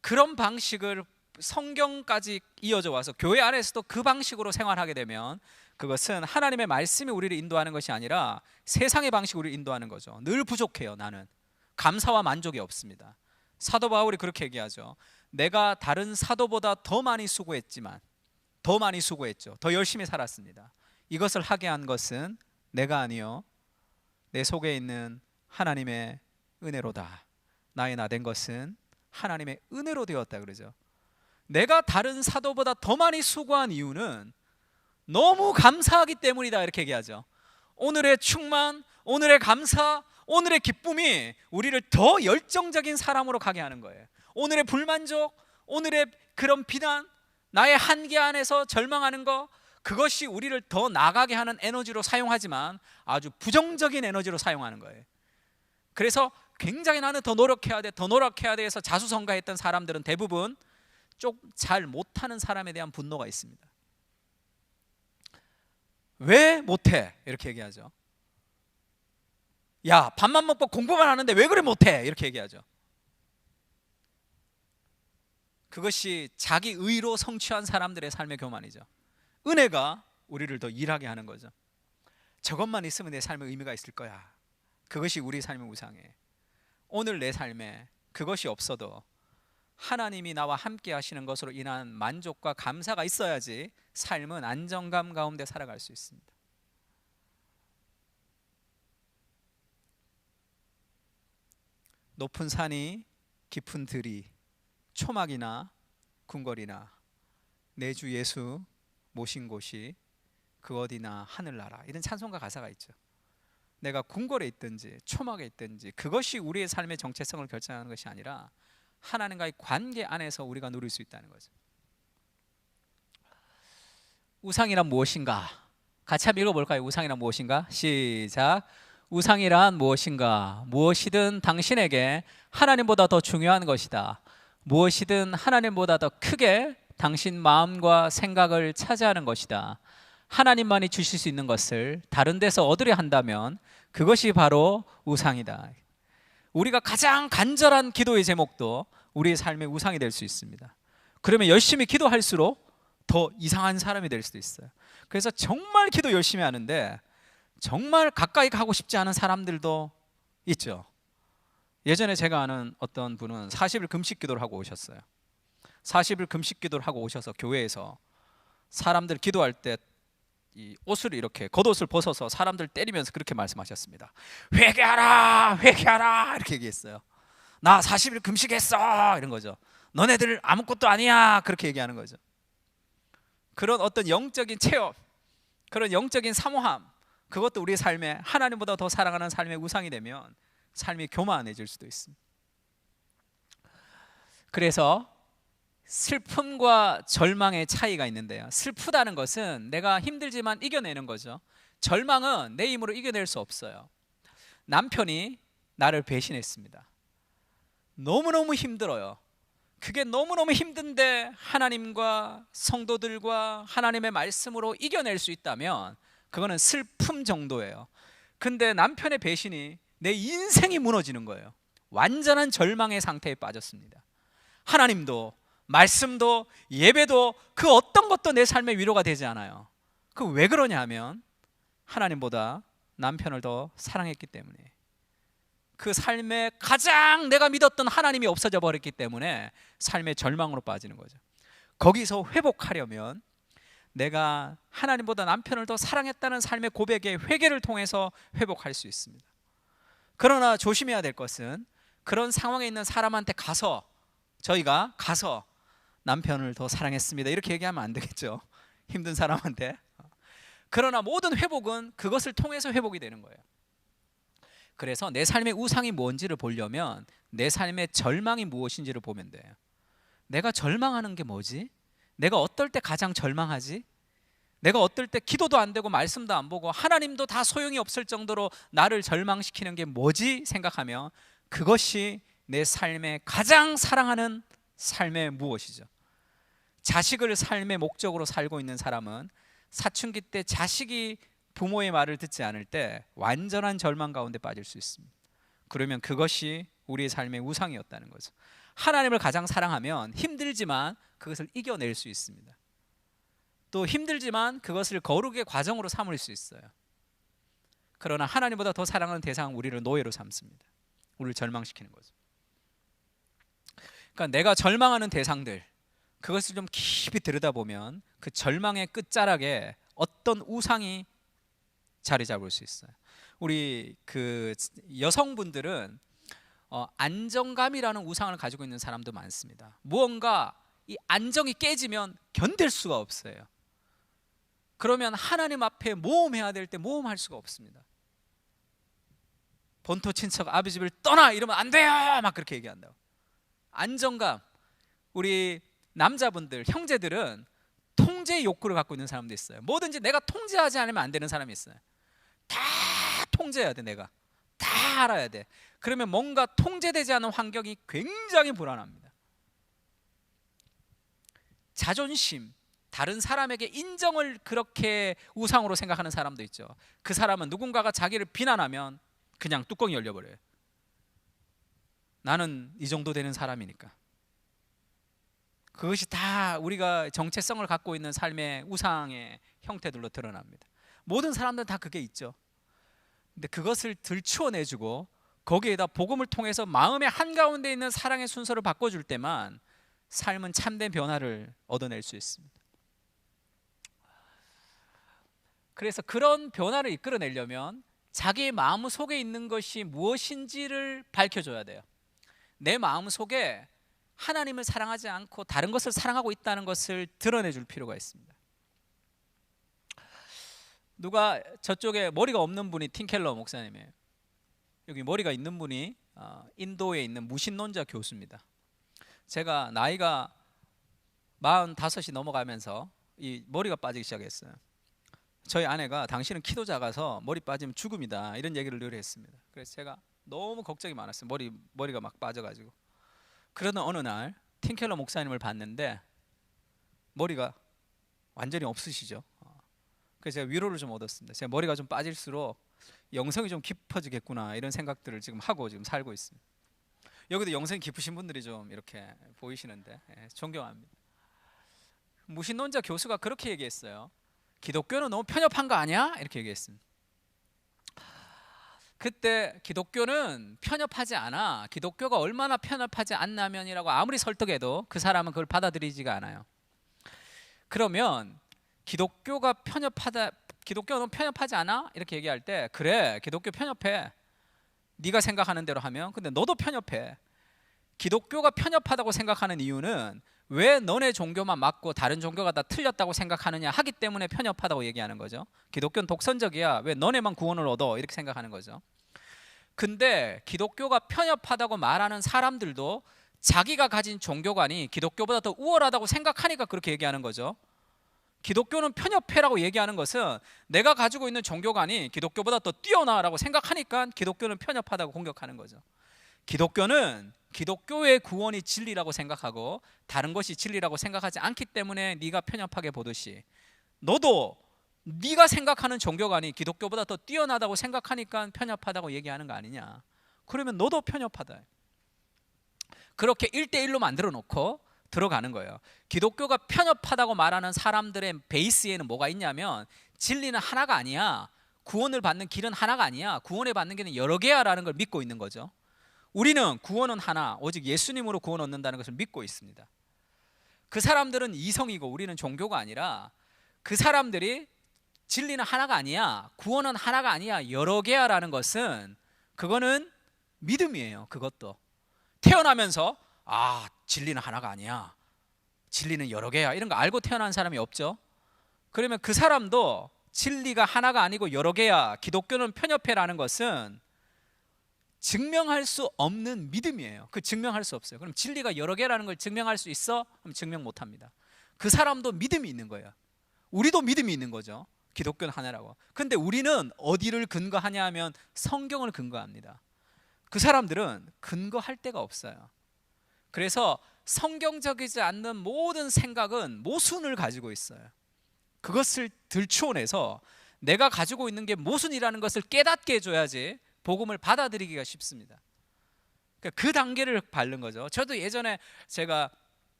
그런 방식을 성경까지 이어져 와서 교회 안에서도 그 방식으로 생활하게 되면 그것은 하나님의 말씀이 우리를 인도하는 것이 아니라 세상의 방식으로 우리를 인도하는 거죠. 늘 부족해요. 나는 감사와 만족이 없습니다. 사도 바울이 그렇게 얘기하죠. 내가 다른 사도보다 더 많이 수고했지만 더 많이 수고했죠. 더 열심히 살았습니다. 이것을 하게 한 것은 내가 아니요 내 속에 있는 하나님의 은혜로다. 나의 나 된 것은 하나님의 은혜로 되었다 그러죠. 내가 다른 사도보다 더 많이 수고한 이유는 너무 감사하기 때문이다 이렇게 얘기하죠. 오늘의 충만, 오늘의 감사, 오늘의 기쁨이 우리를 더 열정적인 사람으로 가게 하는 거예요. 오늘의 불만족, 오늘의 그런 비난, 나의 한계 안에서 절망하는 거, 그것이 우리를 더 나가게 하는 에너지로 사용하지만 아주 부정적인 에너지로 사용하는 거예요. 그래서 굉장히 나는 더 노력해야 돼, 더 노력해야 돼 해서 자수성가했던 사람들은 대부분 좀 잘 못하는 사람에 대한 분노가 있습니다. 왜 못해? 이렇게 얘기하죠. 야, 밥만 먹고 공부만 하는데 왜 그래 못해? 이렇게 얘기하죠. 그것이 자기 의로 성취한 사람들의 삶의 교만이죠. 은혜가 우리를 더 일하게 하는 거죠. 저것만 있으면 내 삶에 의미가 있을 거야. 그것이 우리 삶의 우상이에요. 오늘 내 삶에 그것이 없어도 하나님이 나와 함께 하시는 것으로 인한 만족과 감사가 있어야지 삶은 안정감 가운데 살아갈 수 있습니다. 높은 산이 깊은 들이 초막이나 궁궐이나 내 주 예수 모신 곳이 그 어디나 하늘나라, 이런 찬송가 가사가 있죠. 내가 궁궐에 있든지 초막에 있든지 그것이 우리의 삶의 정체성을 결정하는 것이 아니라 하나님과의 관계 안에서 우리가 누릴 수 있다는 거죠. 우상이란 무엇인가? 같이 한번 읽어볼까요? 우상이란 무엇인가? 시작. 우상이란 무엇인가? 무엇이든 당신에게 하나님보다 더 중요한 것이다. 무엇이든 하나님보다 더 크게 당신 마음과 생각을 차지하는 것이다. 하나님만이 주실 수 있는 것을 다른 데서 얻으려 한다면 그것이 바로 우상이다. 우리가 가장 간절한 기도의 제목도 우리의 삶의 우상이 될 수 있습니다. 그러면 열심히 기도할수록 더 이상한 사람이 될 수도 있어요. 그래서 정말 기도 열심히 하는데 정말 가까이 가고 싶지 않은 사람들도 있죠. 예전에 제가 아는 어떤 분은 40일 금식 기도를 하고 오셨어요. 40일 금식 기도를 하고 오셔서 교회에서 사람들 기도할 때 이 옷을 이렇게 겉옷을 벗어서 사람들 때리면서 그렇게 말씀하셨습니다. 회개하라, 회개하라 이렇게 얘기했어요. 나 40일 금식했어 이런 거죠. 너네들 아무것도 아니야 그렇게 얘기하는 거죠. 그런 어떤 영적인 체험, 그런 영적인 사모함, 그것도 우리의 삶에 하나님보다 더 사랑하는 삶의 우상이 되면 삶이 교만해질 수도 있습니다. 그래서 슬픔과 절망의 차이가 있는데요. 슬프다는 것은 내가 힘들지만 이겨내는 거죠. 절망은 내 힘으로 이겨낼 수 없어요. 남편이 나를 배신했습니다. 너무너무 힘들어요. 그게 너무너무 힘든데 하나님과 성도들과 하나님의 말씀으로 이겨낼 수 있다면 그거는 슬픔 정도예요. 근데 남편의 배신이 내 인생이 무너지는 거예요. 완전한 절망의 상태에 빠졌습니다. 하나님도 말씀도 예배도 그 어떤 것도 내 삶의 위로가 되지 않아요. 그 왜 그러냐 하면 하나님보다 남편을 더 사랑했기 때문에, 그 삶에 가장 내가 믿었던 하나님이 없어져 버렸기 때문에 삶의 절망으로 빠지는 거죠. 거기서 회복하려면 내가 하나님보다 남편을 더 사랑했다는 삶의 고백의 회개를 통해서 회복할 수 있습니다. 그러나 조심해야 될 것은 그런 상황에 있는 사람한테 가서 저희가 가서 남편을 더 사랑했습니다 이렇게 얘기하면 안 되겠죠. 힘든 사람한테. 그러나 모든 회복은 그것을 통해서 회복이 되는 거예요. 그래서 내 삶의 우상이 뭔지를 보려면 내 삶의 절망이 무엇인지를 보면 돼요. 내가 절망하는 게 뭐지? 내가 어떨 때 가장 절망하지? 내가 어떨 때 기도도 안 되고 말씀도 안 보고 하나님도 다 소용이 없을 정도로 나를 절망시키는 게 뭐지 생각하며 그것이 내 삶의 가장 사랑하는 삶의 무엇이죠? 자식을 삶의 목적으로 살고 있는 사람은 사춘기 때 자식이 부모의 말을 듣지 않을 때 완전한 절망 가운데 빠질 수 있습니다. 그러면 그것이 우리의 삶의 우상이었다는 거죠. 하나님을 가장 사랑하면 힘들지만 그것을 이겨낼 수 있습니다. 또 힘들지만 그것을 거룩의 과정으로 삼을 수 있어요. 그러나 하나님보다 더 사랑하는 대상은 우리를 노예로 삼습니다. 우리를 절망시키는 거죠. 그러니까 내가 절망하는 대상들, 그것을 좀 깊이 들여다보면 그 절망의 끝자락에 어떤 우상이 자리 잡을 수 있어요. 우리 그 여성분들은 안정감이라는 우상을 가지고 있는 사람도 많습니다. 무언가 이 안정이 깨지면 견딜 수가 없어요. 그러면 하나님 앞에 모험해야 될 때 모험할 수가 없습니다. 본토 친척 아버지 집을 떠나 이러면 안 돼요 막 그렇게 얘기한다고. 안정감. 우리 남자분들 형제들은 통제의 욕구를 갖고 있는 사람도 있어요. 뭐든지 내가 통제하지 않으면 안 되는 사람이 있어요. 다 통제해야 돼. 내가 다 알아야 돼. 그러면 뭔가 통제되지 않은 환경이 굉장히 불안합니다. 자존심, 다른 사람에게 인정을 그렇게 우상으로 생각하는 사람도 있죠. 그 사람은 누군가가 자기를 비난하면 그냥 뚜껑이 열려버려요. 나는 이 정도 되는 사람이니까. 그것이 다 우리가 정체성을 갖고 있는 삶의 우상의 형태들로 드러납니다. 모든 사람들은 다 그게 있죠. 근데 그것을 들추어내주고 거기에다 복음을 통해서 마음의 한가운데 있는 사랑의 순서를 바꿔줄 때만 삶은 참된 변화를 얻어낼 수 있습니다. 그래서 그런 변화를 이끌어내려면 자기의 마음 속에 있는 것이 무엇인지를 밝혀줘야 돼요. 내 마음 속에 하나님을 사랑하지 않고 다른 것을 사랑하고 있다는 것을 드러내줄 필요가 있습니다. 누가 저쪽에 머리가 없는 분이 팀켈러 목사님이에요. 여기 머리가 있는 분이 인도에 있는 무신론자 교수입니다. 제가 나이가 45이 넘어가면서 이 머리가 빠지기 시작했어요. 저희 아내가 당신은 키도 작아서 머리 빠지면 죽음이다 이런 얘기를 늘 했습니다. 그래서 제가 너무 걱정이 많았어요. 머리가 막 빠져가지고. 그러던 어느 날 팀켈러 목사님을 봤는데 머리가 완전히 없으시죠. 그래서 제가 위로를 좀 얻었습니다. 제가 머리가 좀 빠질수록 영성이 좀 깊어지겠구나 이런 생각들을 지금 하고 지금 살고 있습니다. 여기도 영성이 깊으신 분들이 좀 이렇게 보이시는데 존경합니다. 무신론자 교수가 그렇게 얘기했어요. 기독교는 너무 편협한 거 아니야? 이렇게 얘기했습니다. 그때 기독교는 편협하지 않아. 기독교가 얼마나 편협하지 않냐면이라고 아무리 설득해도 그 사람은 그걸 받아들이지가 않아요. 그러면 기독교는 편협하지 않아? 이렇게 얘기할 때 그래 기독교 편협해. 네가 생각하는 대로 하면. 근데 너도 편협해. 기독교가 편협하다고 생각하는 이유는 왜 너네 종교만 맞고 다른 종교가 다 틀렸다고 생각하느냐 하기 때문에 편협하다고 얘기하는 거죠. 기독교는 독선적이야. 왜 너네만 구원을 얻어? 이렇게 생각하는 거죠. 근데 기독교가 편협하다고 말하는 사람들도 자기가 가진 종교관이 기독교보다 더 우월하다고 생각하니까 그렇게 얘기하는 거죠. 기독교는 편협해라고 얘기하는 것은 내가 가지고 있는 종교관이 기독교보다 더 뛰어나라고 생각하니까 기독교는 편협하다고 공격하는 거죠. 기독교는 기독교의 구원이 진리라고 생각하고 다른 것이 진리라고 생각하지 않기 때문에 네가 편협하게 보듯이 너도 네가 생각하는 종교관이 기독교보다 더 뛰어나다고 생각하니까 편협하다고 얘기하는 거 아니냐. 그러면 너도 편협하다. 그렇게 1대1로 만들어 놓고 들어가는 거예요. 기독교가 편협하다고 말하는 사람들의 베이스에는 뭐가 있냐면 진리는 하나가 아니야. 구원을 받는 길은 하나가 아니야. 구원을 받는 길은 여러 개야 라는 걸 믿고 있는 거죠. 우리는 구원은 하나, 오직 예수님으로 구원 얻는다는 것을 믿고 있습니다. 그 사람들은 이성이고 우리는 종교가 아니라 그 사람들이 진리는 하나가 아니야, 구원은 하나가 아니야, 여러 개야 라는 것은 그거는 믿음이에요. 그것도 태어나면서 진리는 하나가 아니야, 진리는 여러 개야 이런 거 알고 태어난 사람이 없죠. 그러면 그 사람도 진리가 하나가 아니고 여러 개야, 기독교는 편협해라는 것은 증명할 수 없는 믿음이에요. 그 증명할 수 없어요. 그럼 진리가 여러 개라는 걸 증명할 수 있어? 그럼 증명 못합니다. 그 사람도 믿음이 있는 거예요. 우리도 믿음이 있는 거죠. 기독교는 하나라고. 근데 우리는 어디를 근거하냐 하면 성경을 근거합니다. 그 사람들은 근거할 데가 없어요. 그래서 성경적이지 않는 모든 생각은 모순을 가지고 있어요. 그것을 들추어내서 내가 가지고 있는 게 모순이라는 것을 깨닫게 해줘야지 복음을 받아들이기가 쉽습니다. 그러니까 그 단계를 밟는 거죠. 저도 예전에 제가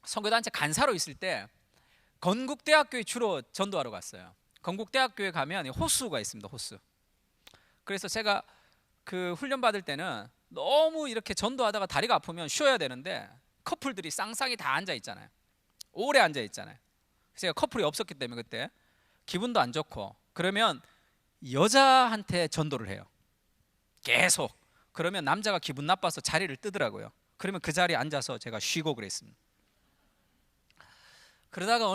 선교단체 간사로 있을 때 건국대학교에 주로 전도하러 갔어요. 건국대학교에 가면 호수가 있습니다. 호수. 그래서 제가 그 훈련 받을 때는 너무 이렇게 전도하다가 다리가 아프면 쉬어야 되는데 커플들이 쌍쌍이 다 앉아 있잖아요. 오래 앉아 있잖아요. 제가 커플이 없었기 때문에 그때 기분도 안 좋고, 그러면 여자한테 전도를 해요. 계속. 그러면 남자가 기분 나빠서 자리를 뜨더라고요. 그러면 그 자리에 앉아서 제가 쉬고 그랬습니다. 그러다가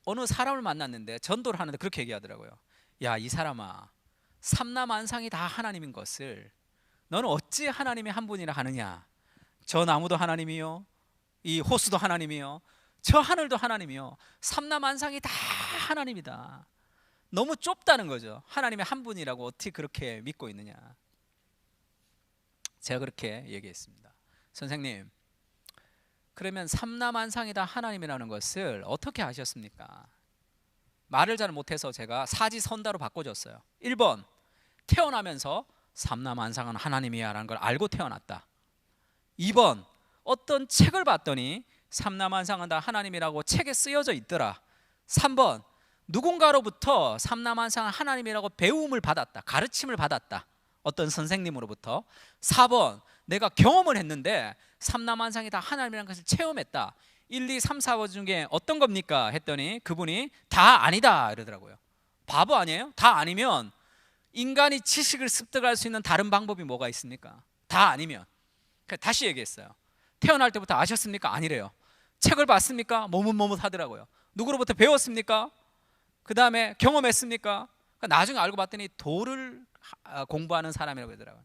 어느 사람을 만났는데 전도를 하는데 그렇게 얘기하더라고요. 야, 이 사람아, 삼라만상이 다 하나님인 것을 너는 어찌 하나님이 한 분이라 하느냐. 저 나무도 하나님이요, 이 호수도 하나님이요, 저 하늘도 하나님이요, 삼라만상이 다 하나님이다. 너무 좁다는 거죠. 하나님의 한 분이라고 어떻게 그렇게 믿고 있느냐. 제가 그렇게 얘기했습니다. 선생님, 그러면 삼라만상이 다 하나님이라는 것을 어떻게 아셨습니까? 말을 잘 못해서 제가 사지선다로 바꿔줬어요. 1번, 태어나면서 삼라만상은 하나님이야 라는 걸 알고 태어났다. 2번, 어떤 책을 봤더니 삼라만상은 다 하나님이라고 책에 쓰여져 있더라. 3번, 누군가로부터 삼라만상은 하나님이라고 배움을 받았다. 가르침을 받았다. 어떤 선생님으로부터. 4번, 내가 경험을 했는데 삼라만상이 다 하나님이라는 것을 체험했다. 1, 2, 3, 4번 중에 어떤 겁니까? 했더니 그분이 다 아니다 이러더라고요. 바보 아니에요? 다 아니면 인간이 지식을 습득할 수 있는 다른 방법이 뭐가 있습니까? 다 아니면. 다시 얘기했어요. 태어날 때부터 아셨습니까? 아니래요. 책을 봤습니까? 머뭇머뭇 하더라고요. 누구로부터 배웠습니까? 그 다음에 경험했습니까? 나중에 알고 봤더니 도를 공부하는 사람이라고 하더라고요.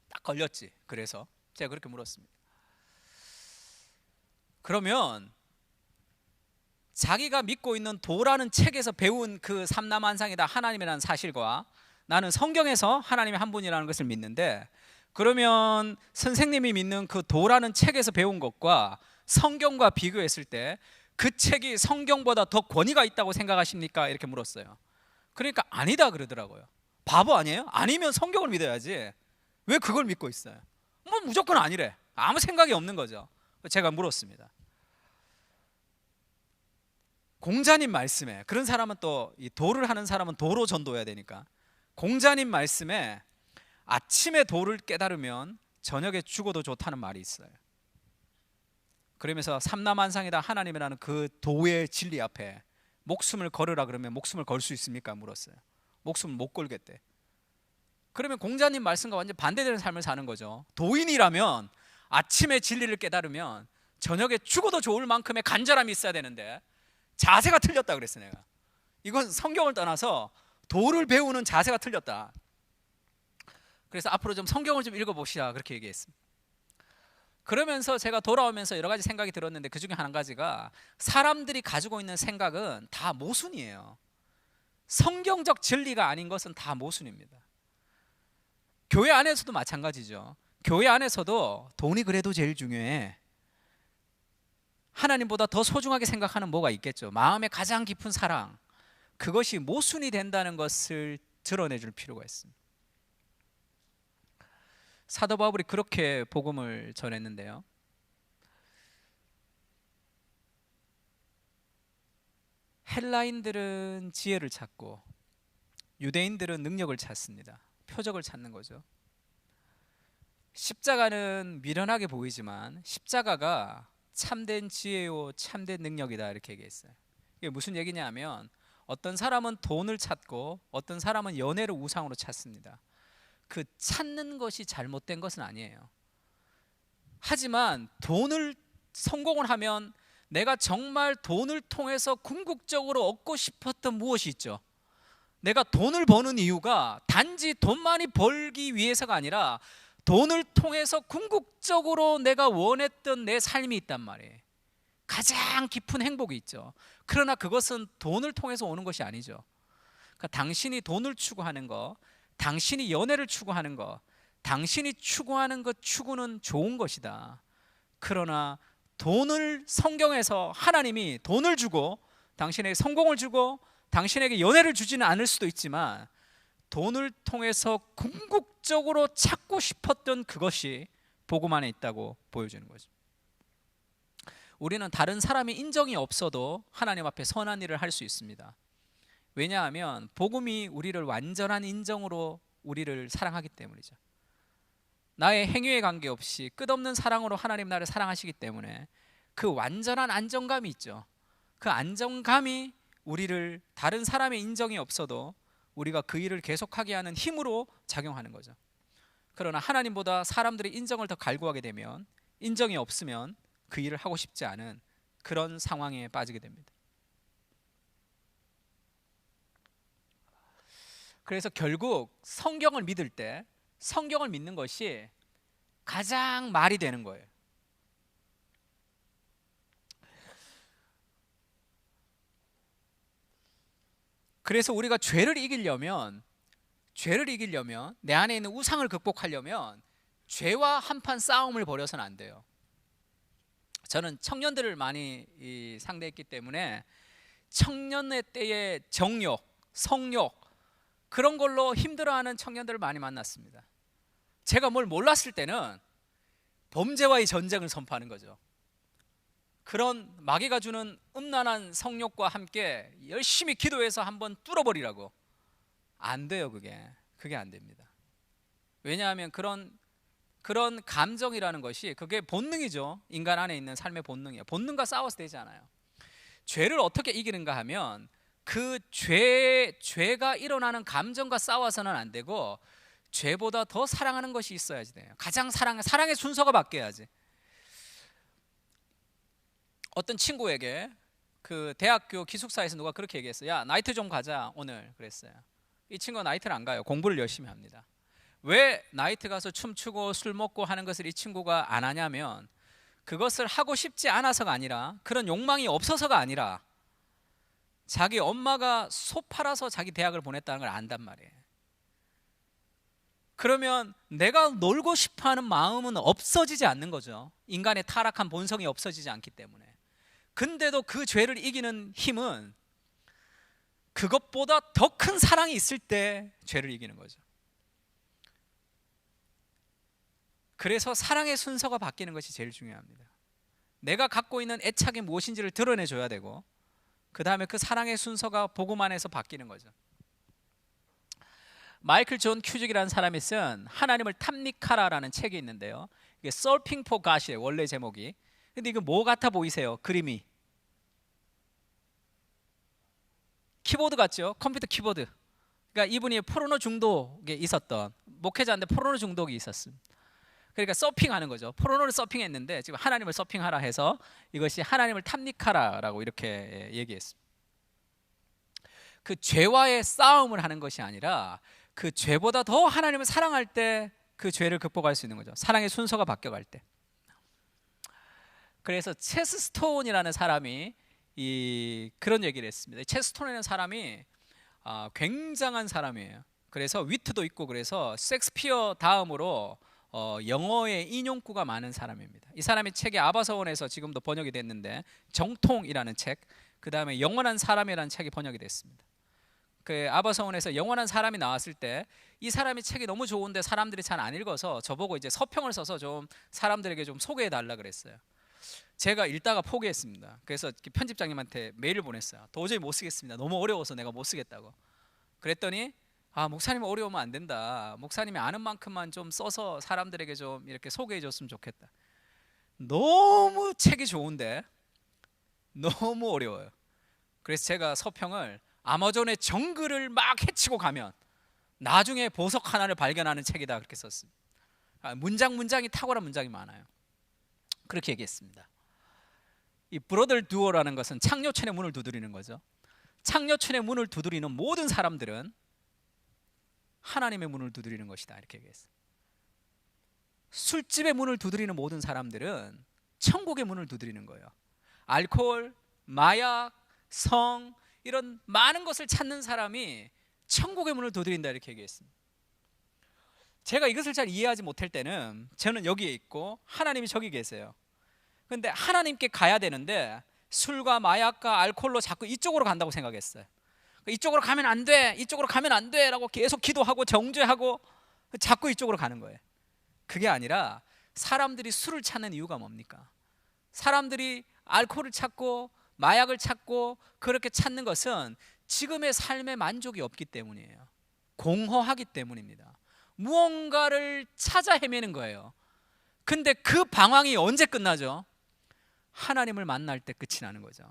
딱 걸렸지. 그래서 제가 그렇게 물었습니다. 그러면 자기가 믿고 있는 도라는 책에서 배운 그 삼라만상이다 하나님이라는 사실과 나는 성경에서 하나님의 한 분이라는 것을 믿는데, 그러면 선생님이 믿는 그 도라는 책에서 배운 것과 성경과 비교했을 때 그 책이 성경보다 더 권위가 있다고 생각하십니까? 이렇게 물었어요. 그러니까 아니다 그러더라고요. 바보 아니에요? 아니면 성경을 믿어야지 왜 그걸 믿고 있어요? 뭐 무조건 아니래. 아무 생각이 없는 거죠. 제가 물었습니다. 공자님 말씀에, 그런 사람은 또 이 도를 하는 사람은 도로 전도해야 되니까, 공자님 말씀에 아침에 도를 깨달으면 저녁에 죽어도 좋다는 말이 있어요. 그러면서 삼라만상이다 하나님이라는 그 도의 진리 앞에 목숨을 걸으라 그러면 목숨을 걸 수 있습니까? 물었어요. 목숨을 못 걸겠대. 그러면 공자님 말씀과 완전 반대되는 삶을 사는 거죠. 도인이라면 아침에 진리를 깨달으면 저녁에 죽어도 좋을 만큼의 간절함이 있어야 되는데 자세가 틀렸다 그랬어. 내가 이건 성경을 떠나서 도를 배우는 자세가 틀렸다. 그래서 앞으로 좀 성경을 좀 읽어봅시다 그렇게 얘기했습니다. 그러면서 제가 돌아오면서 여러 가지 생각이 들었는데 그 중에 한 가지가, 사람들이 가지고 있는 생각은 다 모순이에요. 성경적 진리가 아닌 것은 다 모순입니다. 교회 안에서도 마찬가지죠. 교회 안에서도 돈이 그래도 제일 중요해. 하나님보다 더 소중하게 생각하는 뭐가 있겠죠. 마음의 가장 깊은 사랑, 그것이 모순이 된다는 것을 드러내줄 필요가 있습니다. 사도 바울이 그렇게 복음을 전했는데요. 헬라인들은 지혜를 찾고 유대인들은 능력을 찾습니다. 표적을 찾는 거죠. 십자가는 미련하게 보이지만 십자가가 참된 지혜요 참된 능력이다 이렇게 얘기했어요. 이게 무슨 얘기냐면, 어떤 사람은 돈을 찾고 어떤 사람은 연애를 우상으로 찾습니다. 그 찾는 것이 잘못된 것은 아니에요. 하지만 돈을 성공을 하면 내가 정말 돈을 통해서 궁극적으로 얻고 싶었던 무엇이 있죠. 내가 돈을 버는 이유가 단지 돈 많이 벌기 위해서가 아니라 돈을 통해서 궁극적으로 내가 원했던 내 삶이 있단 말이에요. 가장 깊은 행복이 있죠. 그러나 그것은 돈을 통해서 오는 것이 아니죠. 그러니까 당신이 돈을 추구하는 거, 당신이 연애를 추구하는 거, 당신이 추구하는 것 추구는 좋은 것이다. 그러나 돈을, 성경에서 하나님이 돈을 주고 당신에게 성공을 주고 당신에게 연애를 주지는 않을 수도 있지만 돈을 통해서 궁극적으로 찾고 싶었던 그것이 복음 안에 있다고 보여주는 거죠. 우리는 다른 사람이 인정이 없어도 하나님 앞에 선한 일을 할 수 있습니다. 왜냐하면 복음이 우리를 완전한 인정으로 우리를 사랑하기 때문이죠. 나의 행위에 관계없이 끝없는 사랑으로 하나님 나를 사랑하시기 때문에 그 완전한 안정감이 있죠. 그 안정감이 우리를 다른 사람의 인정이 없어도 우리가 그 일을 계속하게 하는 힘으로 작용하는 거죠. 그러나 하나님보다 사람들의 인정을 더 갈구하게 되면, 인정이 없으면 그 일을 하고 싶지 않은 그런 상황에 빠지게 됩니다. 그래서 결국 성경을 믿을 때 성경을 믿는 것이 가장 말이 되는 거예요. 그래서 우리가 죄를 이기려면 내 안에 있는 우상을 극복하려면 죄와 한판 싸움을 벌여서는 안 돼요. 저는 청년들을 많이 상대했기 때문에 청년의 때의 정욕, 성욕 그런 걸로 힘들어하는 청년들을 많이 만났습니다. 제가 뭘 몰랐을 때는 범죄와의 전쟁을 선포하는 거죠. 그런 마귀가 주는 음란한 성욕과 함께 열심히 기도해서 한번 뚫어버리라고. 안 돼요. 그게 안 됩니다. 왜냐하면 그런 감정이라는 것이 그게 본능이죠. 인간 안에 있는 삶의 본능이에요. 본능과 싸워서 되지 않아요. 죄를 어떻게 이기는가 하면 그 죄가 일어나는 감정과 싸워서는 안 되고 죄보다 더 사랑하는 것이 있어야지 돼요. 가장 사랑의 순서가 바뀌어야지. 어떤 친구에게 그 대학교 기숙사에서 누가 그렇게 얘기했어요. 야, 나이트 좀 가자 오늘. 그랬어요. 이 친구가 나이트를 안 가요. 공부를 열심히 합니다. 왜 나이트 가서 춤추고 술 먹고 하는 것을 이 친구가 안 하냐면 그것을 하고 싶지 않아서가 아니라, 그런 욕망이 없어서가 아니라 자기 엄마가 소 팔아서 자기 대학을 보냈다는 걸 안단 말이에요. 그러면 내가 놀고 싶어하는 마음은 없어지지 않는 거죠. 인간의 타락한 본성이 없어지지 않기 때문에. 근데도 그 죄를 이기는 힘은 그것보다 더 큰 사랑이 있을 때 죄를 이기는 거죠. 그래서 사랑의 순서가 바뀌는 것이 제일 중요합니다. 내가 갖고 있는 애착이 무엇인지를 드러내줘야 되고, 그 다음에 그 사랑의 순서가 복음 안에서 바뀌는 거죠. 마이클 존 큐직이라는 사람이 쓴 하나님을 탐닉하라라는 책이 있는데요. 이게 Searching for God이에요. 원래 제목이. 근데 이거 뭐 같아 보이세요? 그림이 키보드 같죠? 컴퓨터 키보드. 그러니까 이분이 포르노 중독에 있었던 목회자인데 포르노 중독이 있었습니다. 그러니까 서핑하는 거죠. 포르노를 서핑했는데 지금 하나님을 서핑하라 해서 이것이 하나님을 탐닉하라라고 이렇게 얘기했습니다. 그 죄와의 싸움을 하는 것이 아니라 그 죄보다 더 하나님을 사랑할 때 그 죄를 극복할 수 있는 거죠. 사랑의 순서가 바뀌어갈 때. 그래서 체스 스톤이라는 사람이 그런 얘기를 했습니다. 체스 스톤이라는 사람이 굉장한 사람이에요. 그래서 위트도 있고, 그래서 셰익스피어 다음으로 영어의 인용구가 많은 사람입니다. 이 사람의 책이 아바서원에서 지금도 번역이 됐는데, 정통이라는 책, 그 다음에 영원한 사람이라는 책이 번역이 됐습니다. 그 아바서원에서 영원한 사람이 나왔을 때 이 사람의 책이 너무 좋은데 사람들이 잘 안 읽어서 저보고 이제 서평을 써서 좀 사람들에게 좀 소개해 달라 그랬어요. 제가 읽다가 포기했습니다. 그래서 편집장님한테 메일을 보냈어요. 도저히 못 쓰겠습니다. 너무 어려워서 내가 못 쓰겠다고. 그랬더니 목사님 어려우면 안 된다. 목사님이 아는 만큼만 좀 써서 사람들에게 좀 이렇게 소개해 줬으면 좋겠다. 너무 책이 좋은데 너무 어려워요. 그래서 제가 서평을 아마존의 정글을 막 헤치고 가면 나중에 보석 하나를 발견하는 책이다 그렇게 썼습니다. 문장이 탁월한 문장이 많아요. 그렇게 얘기했습니다. 이 브로들 듀오라는 것은 창녀촌의 문을 두드리는 거죠. 창녀촌의 문을 두드리는 모든 사람들은 하나님의 문을 두드리는 것이다 이렇게 얘기했어요. 술집의 문을 두드리는 모든 사람들은 천국의 문을 두드리는 거예요. 알코올, 마약, 성, 이런 많은 것을 찾는 사람이 천국의 문을 두드린다 이렇게 얘기했습니다. 제가 이것을 잘 이해하지 못할 때는 저는 여기에 있고 하나님이 저기 계세요. 그런데 하나님께 가야 되는데 술과 마약과 알코올로 자꾸 이쪽으로 간다고 생각했어요. 이쪽으로 가면 안 돼, 이쪽으로 가면 안 돼 라고 계속 기도하고 정죄하고 자꾸 이쪽으로 가는 거예요. 그게 아니라 사람들이 술을 찾는 이유가 뭡니까? 사람들이 알코올을 찾고 마약을 찾고 그렇게 찾는 것은 지금의 삶에 만족이 없기 때문이에요. 공허하기 때문입니다. 무언가를 찾아 헤매는 거예요. 근데 그 방황이 언제 끝나죠? 하나님을 만날 때 끝이 나는 거죠.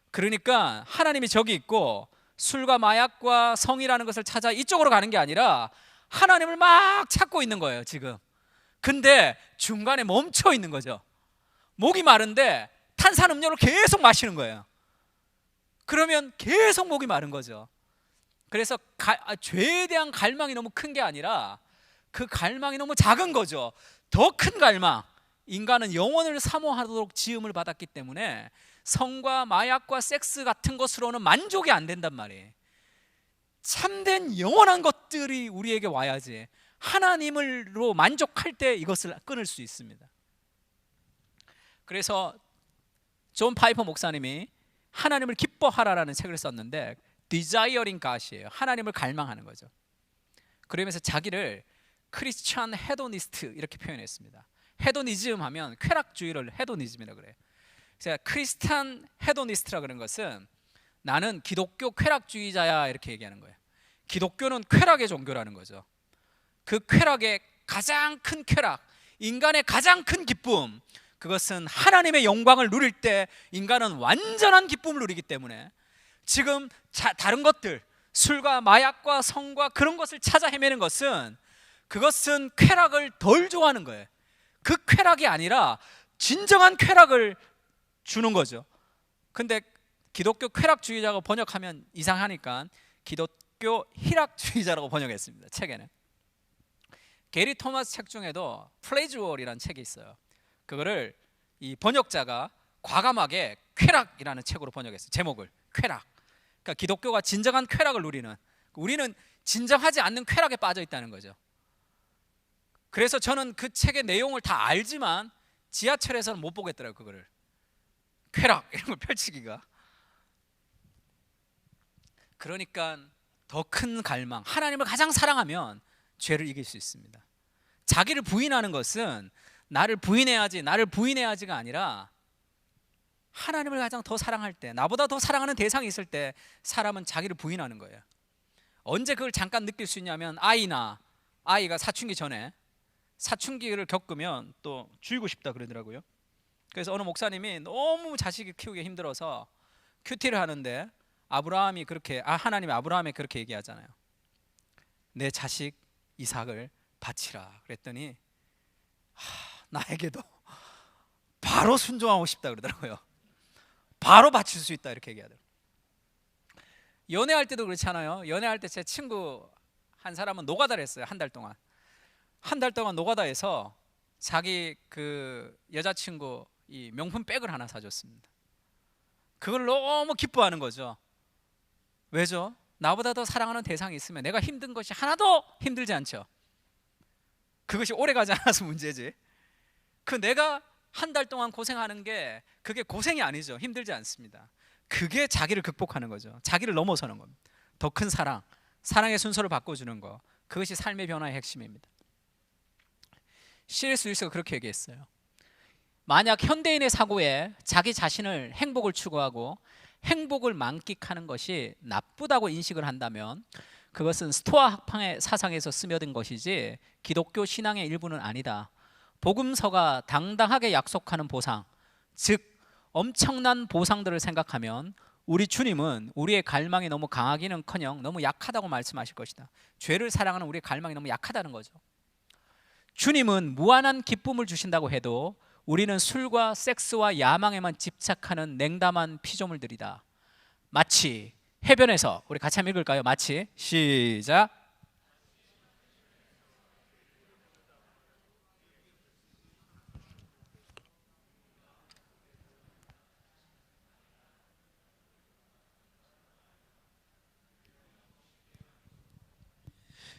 그러니까 하나님이 저기 있고 술과 마약과 성이라는 것을 찾아 이쪽으로 가는 게 아니라 하나님을 막 찾고 있는 거예요 지금. 근데 중간에 멈춰 있는 거죠. 목이 마른데 탄산음료를 계속 마시는 거예요. 그러면 계속 목이 마른 거죠. 그래서 죄에 대한 갈망이 너무 큰 게 아니라 그 갈망이 너무 작은 거죠. 더 큰 갈망, 인간은 영혼을 사모하도록 지음을 받았기 때문에 성과 마약과 섹스 같은 것으로는 만족이 안 된단 말이에요. 참된 영원한 것들이 우리에게 와야지 하나님으로 만족할 때 이것을 끊을 수 있습니다. 그래서 존 파이퍼 목사님이 하나님을 기뻐하라라는 책을 썼는데 Desiring God이에요. 하나님을 갈망하는 거죠. 그러면서 자기를 크리스천 헤도니스트 이렇게 표현했습니다. 헤도니즘 하면 쾌락주의를 헤도니즘이라고 그래요. 제가 크리스찬 헤도니스트라 그런 것은 나는 기독교 쾌락주의자야 이렇게 얘기하는 거예요. 기독교는 쾌락의 종교라는 거죠. 그 쾌락의 가장 큰 쾌락, 인간의 가장 큰 기쁨, 그것은 하나님의 영광을 누릴 때 인간은 완전한 기쁨을 누리기 때문에 지금 다른 것들, 술과 마약과 성과 그런 것을 찾아 헤매는 것은 그것은 쾌락을 덜 좋아하는 거예요. 그 쾌락이 아니라 진정한 쾌락을 주는 거죠. 근데 기독교 쾌락주의자가 번역하면 이상하니까 기독교 희락주의자라고 번역했습니다. 책에는. 게리 토마스 책 중에도 플레이즈월이라는 책이 있어요. 그거를 이 번역자가 과감하게 쾌락이라는 책으로 번역했어요. 제목을 쾌락. 그러니까 기독교가 진정한 쾌락을 누리는, 우리는 진정하지 않는 쾌락에 빠져 있다는 거죠. 그래서 저는 그 책의 내용을 다 알지만 지하철에서는 못 보겠더라고요. 그거를 쾌락 이런 걸 펼치기가. 그러니까 더 큰 갈망, 하나님을 가장 사랑하면 죄를 이길 수 있습니다. 자기를 부인하는 것은 나를 부인해야지가 아니라 하나님을 가장 더 사랑할 때, 나보다 더 사랑하는 대상이 있을 때 사람은 자기를 부인하는 거예요. 언제 그걸 잠깐 느낄 수 있냐면 아이가 사춘기 전에 사춘기를 겪으면 또 죽이고 싶다 그러더라고요. 그래서 어느 목사님이 너무 자식이 키우기 힘들어서 큐티를 하는데 하나님이 아브라함에 그렇게 얘기하잖아요. 내 자식 이삭을 바치라 그랬더니 나에게도 바로 순종하고 싶다 그러더라고요. 바로 바칠 수 있다 이렇게 얘기하더라고요. 연애할 때도 그렇잖아요. 연애할 때 제 친구 한 사람은 노가다를 했어요. 한 달 동안 노가다에서 자기 그 여자친구 이 명품 백을 하나 사줬습니다. 그걸 너무 기뻐하는 거죠. 왜죠? 나보다 더 사랑하는 대상이 있으면 내가 힘든 것이 하나도 힘들지 않죠. 그것이 오래가지 않아서 문제지. 내가 한 달 동안 고생하는 게 그게 고생이 아니죠. 힘들지 않습니다. 그게 자기를 극복하는 거죠. 자기를 넘어서는 겁니다. 더 큰 사랑의 순서를 바꿔주는 거, 그것이 삶의 변화의 핵심입니다. C.S. 루이스가 그렇게 얘기했어요. 만약 현대인의 사고에 자기 자신을 행복을 추구하고 행복을 만끽하는 것이 나쁘다고 인식을 한다면 그것은 스토아 학파의 사상에서 스며든 것이지 기독교 신앙의 일부는 아니다. 복음서가 당당하게 약속하는 보상, 즉 엄청난 보상들을 생각하면 우리 주님은 우리의 갈망이 너무 강하기는커녕 너무 약하다고 말씀하실 것이다. 죄를 사랑하는 우리의 갈망이 너무 약하다는 거죠. 주님은 무한한 기쁨을 주신다고 해도 우리는 술과 섹스와 야망에만 집착하는 냉담한 피조물들이다. 마치 해변에서, 우리 같이 한번 읽을까요? 마치, 시작.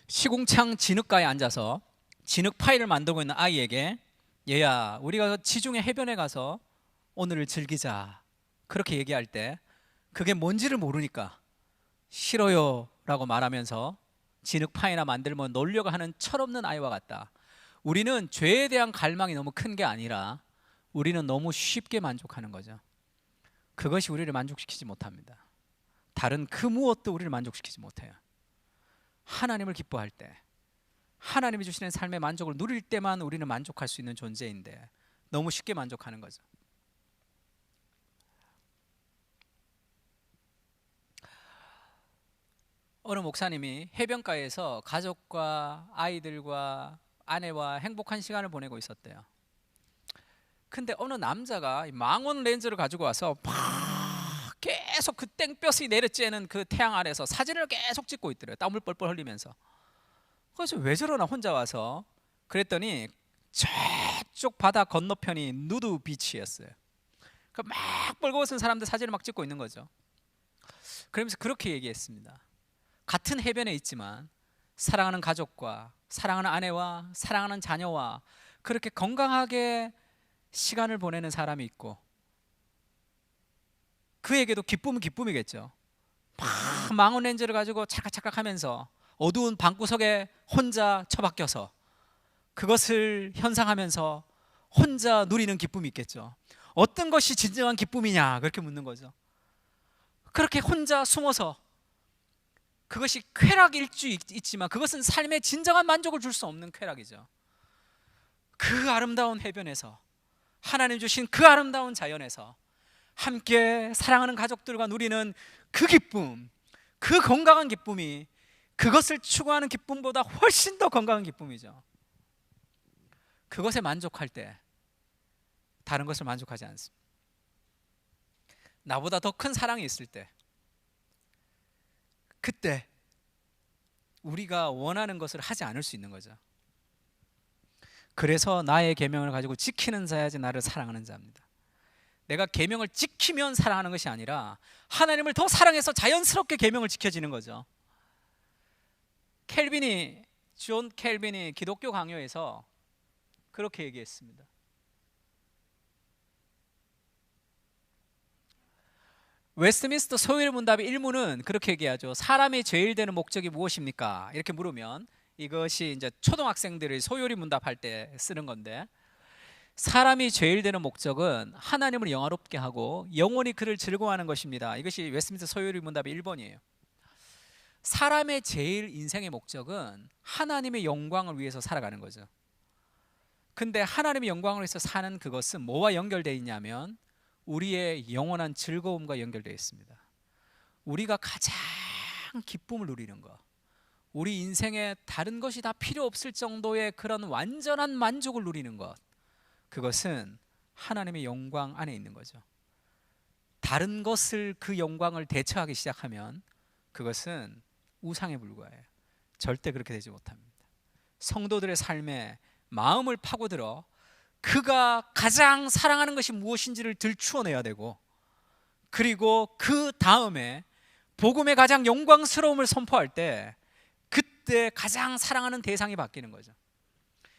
시궁창 진흙가에 앉아서 진흙 파이를 만들고 있는 아이에게 얘야 우리가 지중해 해변에 가서 오늘을 즐기자 그렇게 얘기할 때 그게 뭔지를 모르니까 싫어요 라고 말하면서 진흙 파이나 만들면 놀려고 하는 철없는 아이와 같다. 우리는 죄에 대한 갈망이 너무 큰 게 아니라 우리는 너무 쉽게 만족하는 거죠. 그것이 우리를 만족시키지 못합니다. 다른 그 무엇도 우리를 만족시키지 못해요. 하나님을 기뻐할 때, 하나님이 주시는 삶의 만족을 누릴 때만 우리는 만족할 수 있는 존재인데 너무 쉽게 만족하는 거죠. 어느 목사님이 해변가에서 가족과 아이들과 아내와 행복한 시간을 보내고 있었대요. 근데 어느 남자가 망원 렌즈를 가지고 와서 막 계속 그 땡볕이 내려쬐는 그 태양 아래서 사진을 계속 찍고 있더래요. 땀을 뻘뻘 흘리면서. 그래서 왜 저러나 혼자 와서 그랬더니 저쪽 바다 건너편이 누드 비치였어요. 막 벌거벗은 사람들 사진을 막 찍고 있는 거죠. 그러면서 그렇게 얘기했습니다. 같은 해변에 있지만 사랑하는 가족과 사랑하는 아내와 사랑하는 자녀와 그렇게 건강하게 시간을 보내는 사람이 있고 그에게도 기쁨은 기쁨이겠죠. 막 망원 렌즈를 가지고 찰칵찰칵 하면서 어두운 방구석에 혼자 처박혀서 그것을 현상하면서 혼자 누리는 기쁨이 있겠죠. 어떤 것이 진정한 기쁨이냐 그렇게 묻는 거죠. 그렇게 혼자 숨어서 그것이 쾌락일 수 있지만 그것은 삶의 진정한 만족을 줄 수 없는 쾌락이죠. 그 아름다운 해변에서 하나님 주신 그 아름다운 자연에서 함께 사랑하는 가족들과 누리는 그 기쁨, 그 건강한 기쁨이 그것을 추구하는 기쁨보다 훨씬 더 건강한 기쁨이죠. 그것에 만족할 때 다른 것을 만족하지 않습니다. 나보다 더 큰 사랑이 있을 때 그때 우리가 원하는 것을 하지 않을 수 있는 거죠. 그래서 나의 계명을 가지고 지키는 자야지 나를 사랑하는 자입니다. 내가 계명을 지키면 사랑하는 것이 아니라 하나님을 더 사랑해서 자연스럽게 계명을 지켜지는 거죠. 존 켈빈이 기독교 강요에서 그렇게 얘기했습니다. 웨스트민스터 소요리 문답의 1문은 그렇게 얘기하죠. 사람이 제일 되는 목적이 무엇입니까? 이렇게 물으면 이것이 이제 초등학생들이 소요리 문답할 때 쓰는 건데 사람이 제일 되는 목적은 하나님을 영화롭게 하고 영원히 그를 즐거워하는 것입니다. 이것이 웨스트민스터 소요리 문답의 1번이에요. 사람의 제일 인생의 목적은 하나님의 영광을 위해서 살아가는 거죠. 근데 하나님의 영광을 위해서 사는 그것은 뭐와 연결되어 있냐면 우리의 영원한 즐거움과 연결되어 있습니다. 우리가 가장 기쁨을 누리는 것, 우리 인생에 다른 것이 다 필요 없을 정도의 그런 완전한 만족을 누리는 것, 그것은 하나님의 영광 안에 있는 거죠. 다른 것을 그 영광을 대처하기 시작하면 그것은 우상에 불과해요. 절대 그렇게 되지 못합니다. 성도들의 삶에 마음을 파고들어 그가 가장 사랑하는 것이 무엇인지를 들추어내야 되고 그리고 그 다음에 복음의 가장 영광스러움을 선포할 때 그때 가장 사랑하는 대상이 바뀌는 거죠.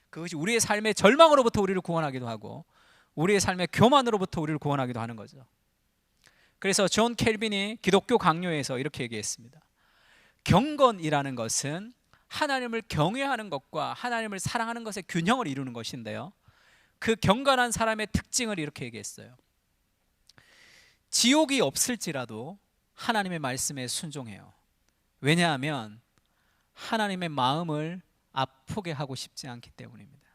그것이 우리의 삶의 절망으로부터 우리를 구원하기도 하고 우리의 삶의 교만으로부터 우리를 구원하기도 하는 거죠. 그래서 존 켈빈이 기독교 강요에서 이렇게 얘기했습니다. 경건이라는 것은 하나님을 경외하는 것과 하나님을 사랑하는 것의 균형을 이루는 것인데요, 그 경건한 사람의 특징을 이렇게 얘기했어요. 지옥이 없을지라도 하나님의 말씀에 순종해요. 왜냐하면 하나님의 마음을 아프게 하고 싶지 않기 때문입니다.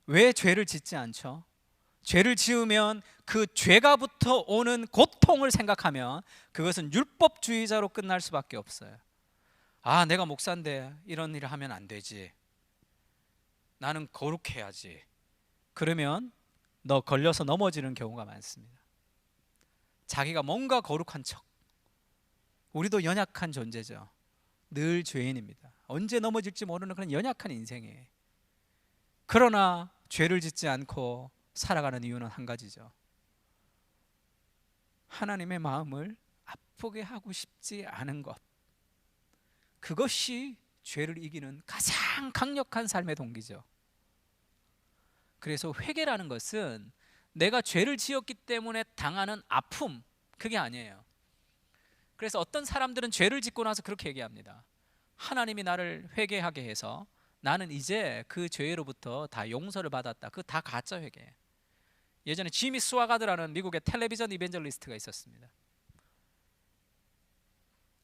왜 죄를 짓지 않죠? 죄를 지으면 그 죄가부터 오는 고통을 생각하면 그것은 율법주의자로 끝날 수밖에 없어요. 아, 내가 목사인데 이런 일을 하면 안 되지. 나는 거룩해야지. 그러면 너 걸려서 넘어지는 경우가 많습니다. 자기가 뭔가 거룩한 척. 우리도 연약한 존재죠. 늘 죄인입니다. 언제 넘어질지 모르는 그런 연약한 인생이에요. 그러나 죄를 짓지 않고 살아가는 이유는 한 가지죠. 하나님의 마음을 아프게 하고 싶지 않은 것. 그것이 죄를 이기는 가장 강력한 삶의 동기죠. 그래서 회개라는 것은 내가 죄를 지었기 때문에 당하는 아픔, 그게 아니에요. 그래서 어떤 사람들은 죄를 짓고 나서 그렇게 얘기합니다. 하나님이 나를 회개하게 해서 나는 이제 그 죄로부터 다 용서를 받았다. 그거 다 가짜 회개. 예전에 지미 스와가드라는 미국의 텔레비전 이벤젤리스트가 있었습니다.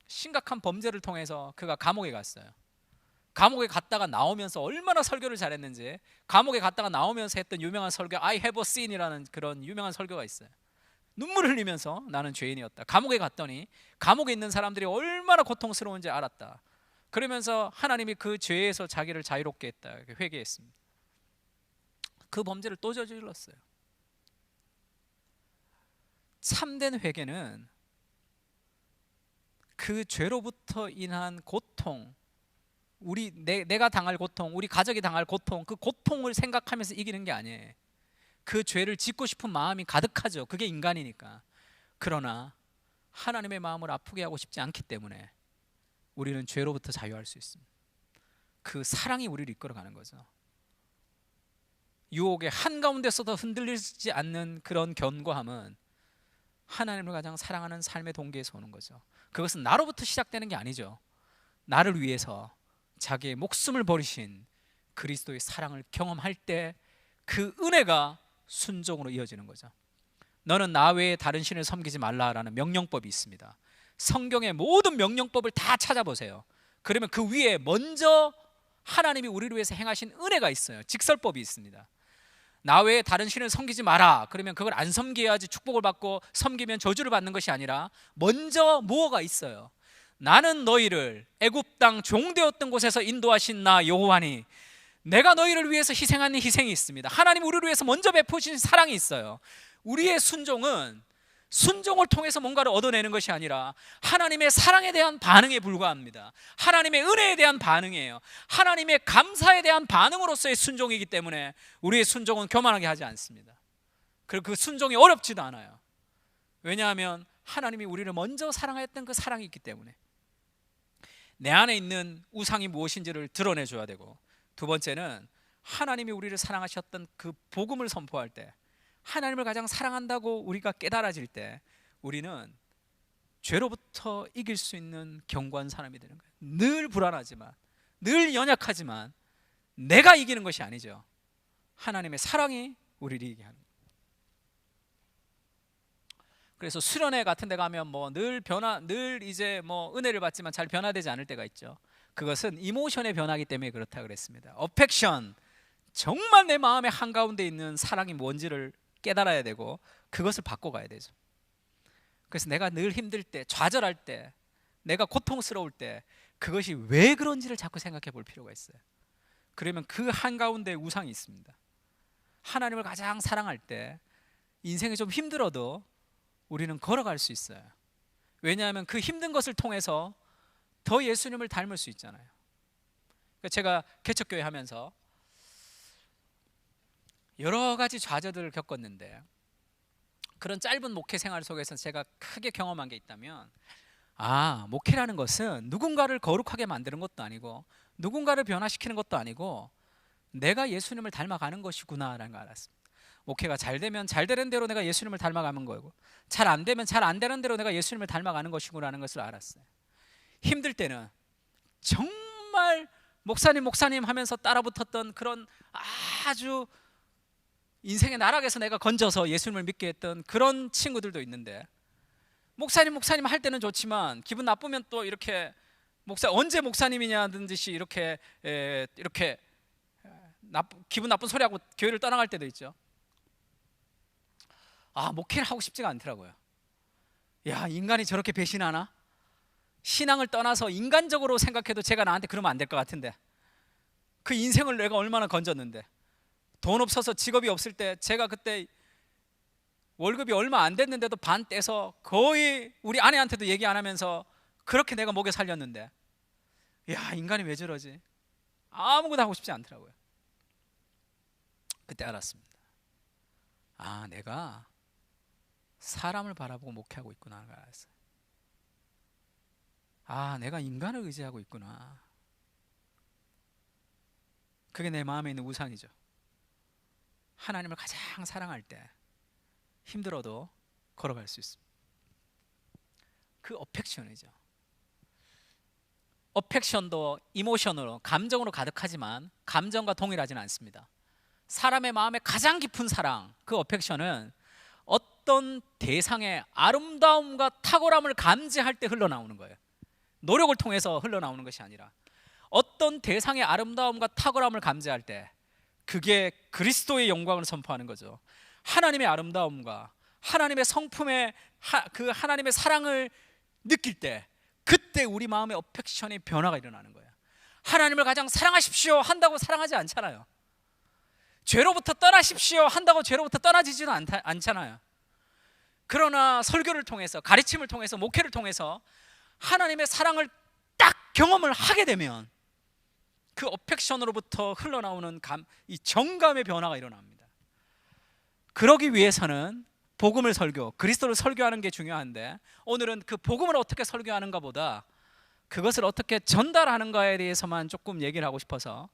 심각한 범죄를 통해서 그가 감옥에 갔어요. 감옥에 갔다가 나오면서 얼마나 설교를 잘했는지, 감옥에 갔다가 나오면서 했던 유명한 설교 I have a sin이라는 그런 유명한 설교가 있어요. 눈물을 흘리면서 나는 죄인이었다. 감옥에 갔더니 감옥에 있는 사람들이 얼마나 고통스러운지 알았다. 그러면서 하나님이 그 죄에서 자기를 자유롭게 했다. 회개했습니다. 그 범죄를 또 저질렀어요. 참된 회개는 그 죄로부터 인한 고통, 내가 당할 고통, 우리 가족이 당할 고통, 그 고통을 생각하면서 이기는 게 아니에요. 그 죄를 짓고 싶은 마음이 가득하죠. 그게 인간이니까. 그러나 하나님의 마음을 아프게 하고 싶지 않기 때문에 우리는 죄로부터 자유할 수 있습니다. 그 사랑이 우리를 이끌어가는 거죠. 유혹의 한가운데서도 흔들리지 않는 그런 견고함은 하나님을 가장 사랑하는 삶의 동기에서 오는 거죠. 그것은 나로부터 시작되는 게 아니죠. 나를 위해서 자기의 목숨을 버리신 그리스도의 사랑을 경험할 때 그 은혜가 순종으로 이어지는 거죠. 너는 나 외에 다른 신을 섬기지 말라라는 명령법이 있습니다. 성경의 모든 명령법을 다 찾아보세요. 그러면 그 위에 먼저 하나님이 우리를 위해서 행하신 은혜가 있어요. 직설법이 있습니다. 나 외에 다른 신을 섬기지 마라. 그러면 그걸 안 섬겨야지 축복을 받고 섬기면 저주를 받는 것이 아니라 먼저 뭐가 있어요. 나는 너희를 애굽 땅 종되었던 곳에서 인도하신 나 여호와니 내가 너희를 위해서 희생하는 희생이 있습니다. 하나님 우리를 위해서 먼저 베푸신 사랑이 있어요. 우리의 순종은 순종을 통해서 뭔가를 얻어내는 것이 아니라 하나님의 사랑에 대한 반응에 불과합니다. 하나님의 은혜에 대한 반응이에요. 하나님의 감사에 대한 반응으로서의 순종이기 때문에 우리의 순종은 교만하게 하지 않습니다. 그리고 그 순종이 어렵지도 않아요. 왜냐하면 하나님이 우리를 먼저 사랑했던 그 사랑이 있기 때문에. 내 안에 있는 우상이 무엇인지를 드러내줘야 되고, 두 번째는 하나님이 우리를 사랑하셨던 그 복음을 선포할 때, 하나님을 가장 사랑한다고 우리가 깨달아질 때 우리는 죄로부터 이길 수 있는 견고한 사람이 되는 거예요. 늘 불안하지만, 늘 연약하지만 내가 이기는 것이 아니죠. 하나님의 사랑이 우리를 이기게 하는 거예요. 그래서 수련회 같은 데 가면 늘 이제 은혜를 받지만 잘 변화되지 않을 때가 있죠. 그것은 이모션의 변화이기 때문에 그렇다 그랬습니다. 어펙션, 정말 내 마음의 한가운데 있는 사랑이 뭔지를 깨달아야 되고 그것을 바꿔가야 되죠. 그래서 내가 늘 힘들 때, 좌절할 때, 내가 고통스러울 때 그것이 왜 그런지를 자꾸 생각해 볼 필요가 있어요. 그러면 그 한가운데 우상이 있습니다. 하나님을 가장 사랑할 때 인생이 좀 힘들어도 우리는 걸어갈 수 있어요. 왜냐하면 그 힘든 것을 통해서 더 예수님을 닮을 수 있잖아요. 제가 개척교회 하면서 여러 가지 좌절들을 겪었는데, 그런 짧은 목회 생활 속에서 제가 크게 경험한 게 있다면, 목회라는 것은 누군가를 거룩하게 만드는 것도 아니고 누군가를 변화시키는 것도 아니고 내가 예수님을 닮아가는 것이구나라는 걸 알았습니다. 목회가 잘 되면 잘 되는 대로 내가 예수님을 닮아가는 거고, 잘 안 되면 잘 안 되는 대로 내가 예수님을 닮아가는 것이구나라는 것을 알았어요. 힘들 때는 정말 목사님 하면서 따라붙었던 그런 아주 인생의 나락에서 내가 건져서 예수님을 믿게 했던 그런 친구들도 있는데, 목사님 할 때는 좋지만 기분 나쁘면 또 이렇게 언제 목사님이냐는 듯이 이렇게 기분 나쁜 소리하고 교회를 떠나갈 때도 있죠. 목회를 하고 싶지가 않더라고요. 인간이 저렇게 배신하나? 신앙을 떠나서 인간적으로 생각해도 제가 나한테 그러면 안 될 것 같은데, 그 인생을 내가 얼마나 건졌는데, 돈 없어서 직업이 없을 때 제가 그때 월급이 얼마 안 됐는데도 반 떼서 거의 우리 아내한테도 얘기 안 하면서 그렇게 내가 먹여 살렸는데, 인간이 왜 저러지? 아무것도 하고 싶지 않더라고요. 그때 알았습니다. 내가 사람을 바라보고 목회하고 있구나 하는 걸 알았어요. 내가 인간을 의지하고 있구나. 그게 내 마음에 있는 우상이죠. 하나님을 가장 사랑할 때 힘들어도 걸어갈 수 있습니다. 그 어펙션이죠. 어펙션도 이모션으로, 감정으로 가득하지만 감정과 동일하지는 않습니다. 사람의 마음에 가장 깊은 사랑, 그 어펙션은 어떤 대상의 아름다움과 탁월함을 감지할 때 흘러나오는 거예요. 노력을 통해서 흘러나오는 것이 아니라 어떤 대상의 아름다움과 탁월함을 감지할 때 그게 그리스도의 영광을 선포하는 거죠. 하나님의 아름다움과 하나님의 성품의 그 하나님의 사랑을 느낄 때 그때 우리 마음의 어펙션의 변화가 일어나는 거예요. 하나님을 가장 사랑하십시오 한다고 사랑하지 않잖아요. 죄로부터 떠나십시오 한다고 죄로부터 떠나지지는 않잖아요. 그러나 설교를 통해서, 가르침을 통해서, 목회를 통해서 하나님의 사랑을 딱 경험을 하게 되면 그 어펙션으로부터 흘러나오는 이 정감의 변화가 일어납니다. 그러기 위해서는 복음을 설교, 그리스도를 설교하는 게 중요한데, 오늘은 그 복음을 어떻게 설교하는가 보다 그것을 어떻게 전달하는가에 대해서만 조금 얘기를 하고 싶어서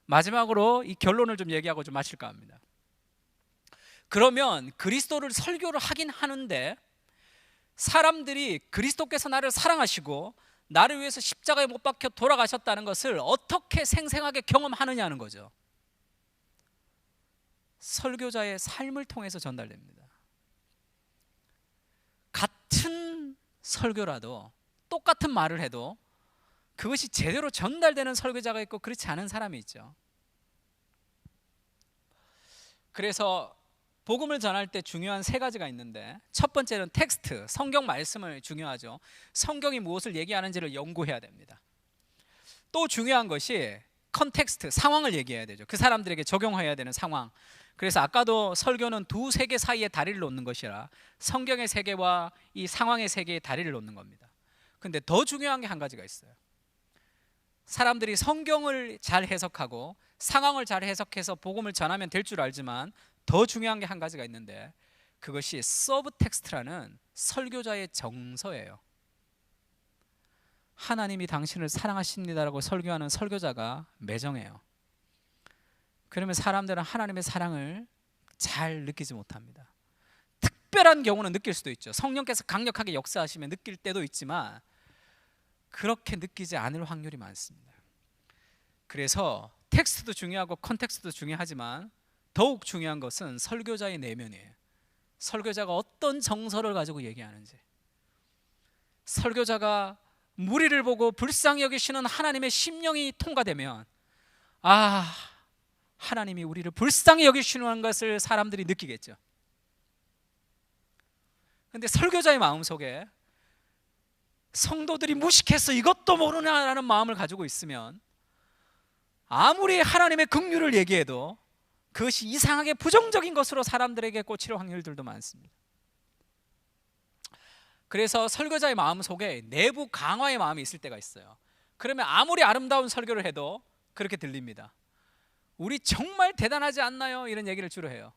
마지막으로 이 결론을 좀 얘기하고 좀 마칠까 합니다. 그러면 그리스도를 설교를 하긴 하는데 사람들이 그리스도께서 나를 사랑하시고 나를 위해서 십자가에 못 박혀 돌아가셨다는 것을 어떻게 생생하게 경험하느냐는 거죠. 설교자의 삶을 통해서 전달됩니다. 같은 설교라도 똑같은 말을 해도 그것이 제대로 전달되는 설교자가 있고 그렇지 않은 사람이 있죠. 그래서 복음을 전할 때 중요한 세 가지가 있는데, 첫 번째는 텍스트, 성경 말씀을 중요하죠. 성경이 무엇을 얘기하는지를 연구해야 됩니다. 또 중요한 것이 컨텍스트, 상황을 얘기해야 되죠. 그 사람들에게 적용해야 되는 상황. 그래서 아까도 설교는 두 세계 사이에 다리를 놓는 것이라 성경의 세계와 이 상황의 세계에 다리를 놓는 겁니다. 근데 더 중요한 게 한 가지가 있어요. 사람들이 성경을 잘 해석하고 상황을 잘 해석해서 복음을 전하면 될 줄 알지만 더 중요한 게 한 가지가 있는데, 그것이 서브 텍스트라는 설교자의 정서예요. 하나님이 당신을 사랑하십니다라고 설교하는 설교자가 매정해요. 그러면 사람들은 하나님의 사랑을 잘 느끼지 못합니다. 특별한 경우는 느낄 수도 있죠. 성령께서 강력하게 역사하시면 느낄 때도 있지만 그렇게 느끼지 않을 확률이 많습니다. 그래서 텍스트도 중요하고 컨텍스트도 중요하지만 더욱 중요한 것은 설교자의 내면이에요. 설교자가 어떤 정서를 가지고 얘기하는지. 설교자가 무리를 보고 불쌍히 여기시는 하나님의 심령이 통과되면, 아, 하나님이 우리를 불쌍히 여기시는 것을 사람들이 느끼겠죠. 그런데 설교자의 마음속에 성도들이 무식해서 이것도 모르냐라는 마음을 가지고 있으면 아무리 하나님의 긍휼을 얘기해도 그것이 이상하게 부정적인 것으로 사람들에게 꽂힐 확률들도 많습니다. 그래서 설교자의 마음속에 내부 강화의 마음이 있을 때가 있어요. 그러면 아무리 아름다운 설교를 해도 그렇게 들립니다. 우리 정말 대단하지 않나요? 이런 얘기를 주로 해요.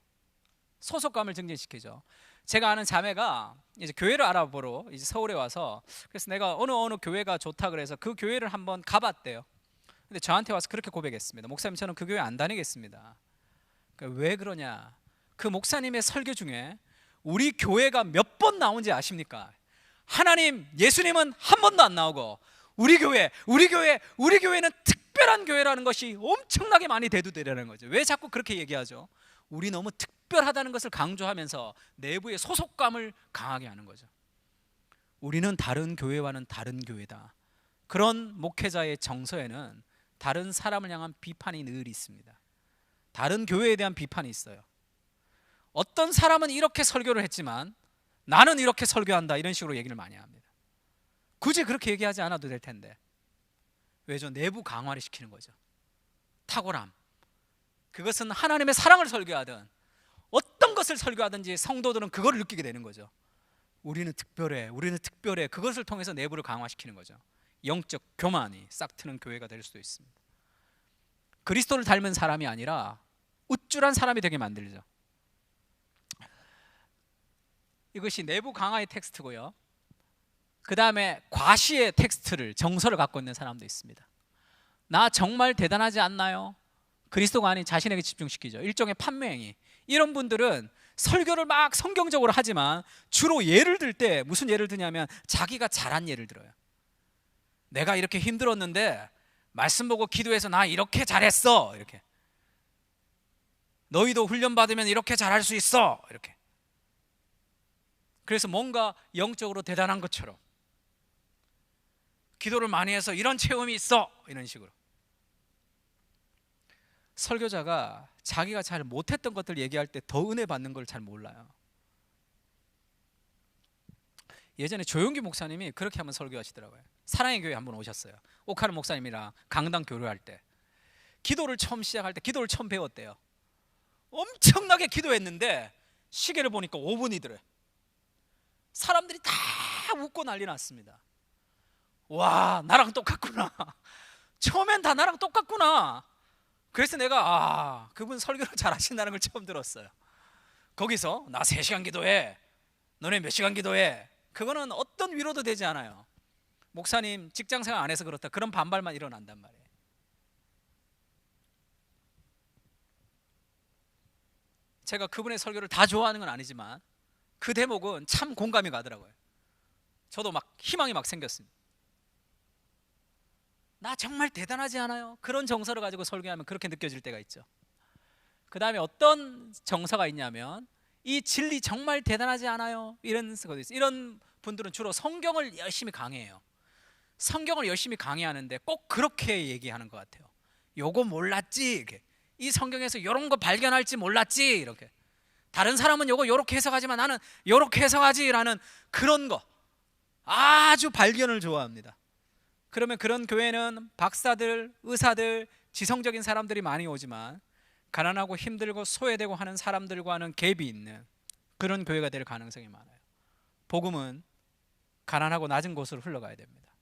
소속감을 증진시키죠. 제가 아는 자매가 이제 교회를 알아보러 이제 서울에 와서, 그래서 내가 어느 교회가 좋다 그래서 그 교회를 한번 가봤대요. 근데 저한테 와서 그렇게 고백했습니다. 목사님, 저는 그 교회 안 다니겠습니다. 그러니까 왜 그러냐? 그 목사님의 설교 중에 우리 교회가 몇 번 나온지 아십니까? 하나님, 예수님은 한 번도 안 나오고 우리 교회는 특별한 교회라는 것이 엄청나게 많이 대두되려는 거죠. 왜 자꾸 그렇게 얘기하죠? 우리 너무 특별하다는 것을 강조하면서 내부의 소속감을 강하게 하는 거죠. 우리는 다른 교회와는 다른 교회다. 그런 목회자의 정서에는 다른 사람을 향한 비판이 늘 있습니다. 다른 교회에 대한 비판이 있어요. 어떤 사람은 이렇게 설교를 했지만 나는 이렇게 설교한다, 이런 식으로 얘기를 많이 합니다. 굳이 그렇게 얘기하지 않아도 될 텐데. 왜죠? 내부 강화를 시키는 거죠. 탁월함. 그것은 하나님의 사랑을 설교하든 어떤 것을 설교하든지 성도들은 그걸 느끼게 되는 거죠. 우리는 특별해. 그것을 통해서 내부를 강화시키는 거죠. 영적 교만이 싹트는 교회가 될 수도 있습니다. 그리스도를 닮은 사람이 아니라 우쭐한 사람이 되게 만들죠. 이것이 내부 강화의 텍스트고요. 그 다음에 과시의 텍스트를, 정서를 갖고 있는 사람도 있습니다. 나 정말 대단하지 않나요? 그리스도가 아닌 자신에게 집중시키죠. 일종의 판매행위. 이런 분들은 설교를 막 성경적으로 하지만 주로 예를 들 때 무슨 예를 드냐면 자기가 잘한 예를 들어요. 내가 이렇게 힘들었는데 말씀 보고 기도해서 나 이렇게 잘했어, 이렇게. 너희도 훈련 받으면 이렇게 잘할 수 있어, 이렇게. 그래서 뭔가 영적으로 대단한 것처럼 기도를 많이 해서 이런 체험이 있어, 이런 식으로. 설교자가 자기가 잘 못했던 것들 얘기할 때 더 은혜 받는 걸 잘 몰라요. 예전에 조용기 목사님이 그렇게 한번 설교하시더라고요. 사랑의 교회 한번 오셨어요. 오카르 목사님이랑 강당 교류할 때 기도를 처음 시작할 때 기도를 처음 배웠대요. 엄청나게 기도했는데 시계를 보니까 5분이더래. 사람들이 다 웃고 난리 났습니다. 와, 나랑 똑같구나. 처음엔 다 나랑 똑같구나. 그래서 내가 그분 설교를 잘 하신다는 걸 처음 들었어요. 거기서 나 3시간 기도해, 너네 몇 시간 기도해, 그거는 어떤 위로도 되지 않아요. 목사님 직장생활 안 해서 그렇다, 그런 반발만 일어난단 말이에요. 제가 그분의 설교를 다 좋아하는 건 아니지만 그 대목은 참 공감이 가더라고요. 저도 막 희망이 막 생겼습니다. 나 정말 대단하지 않아요? 그런 정서를 가지고 설교하면 그렇게 느껴질 때가 있죠. 그 다음에 어떤 정서가 있냐면 이 진리 정말 대단하지 않아요? 이런 것도 있어요. 이런 분들은 주로 성경을 열심히 강의해요. 성경을 열심히 강의하는데 꼭 그렇게 얘기하는 것 같아요. 요거 몰랐지, 이렇게. 이 성경에서 이런 거 발견할지 몰랐지, 이렇게. 다른 사람은 요거 요렇게 해석하지만 나는 요렇게 해석하지라는 그런 거 아주 발견을 좋아합니다. 그러면 그런 교회는 박사들, 의사들, 지성적인 사람들이 많이 오지만 가난하고 힘들고 소외되고 하는 사람들과는 갭이 있는 그런 교회가 될 가능성이 많아요. 복음은 가난하고 낮은 곳으로 흘러가야 됩니다.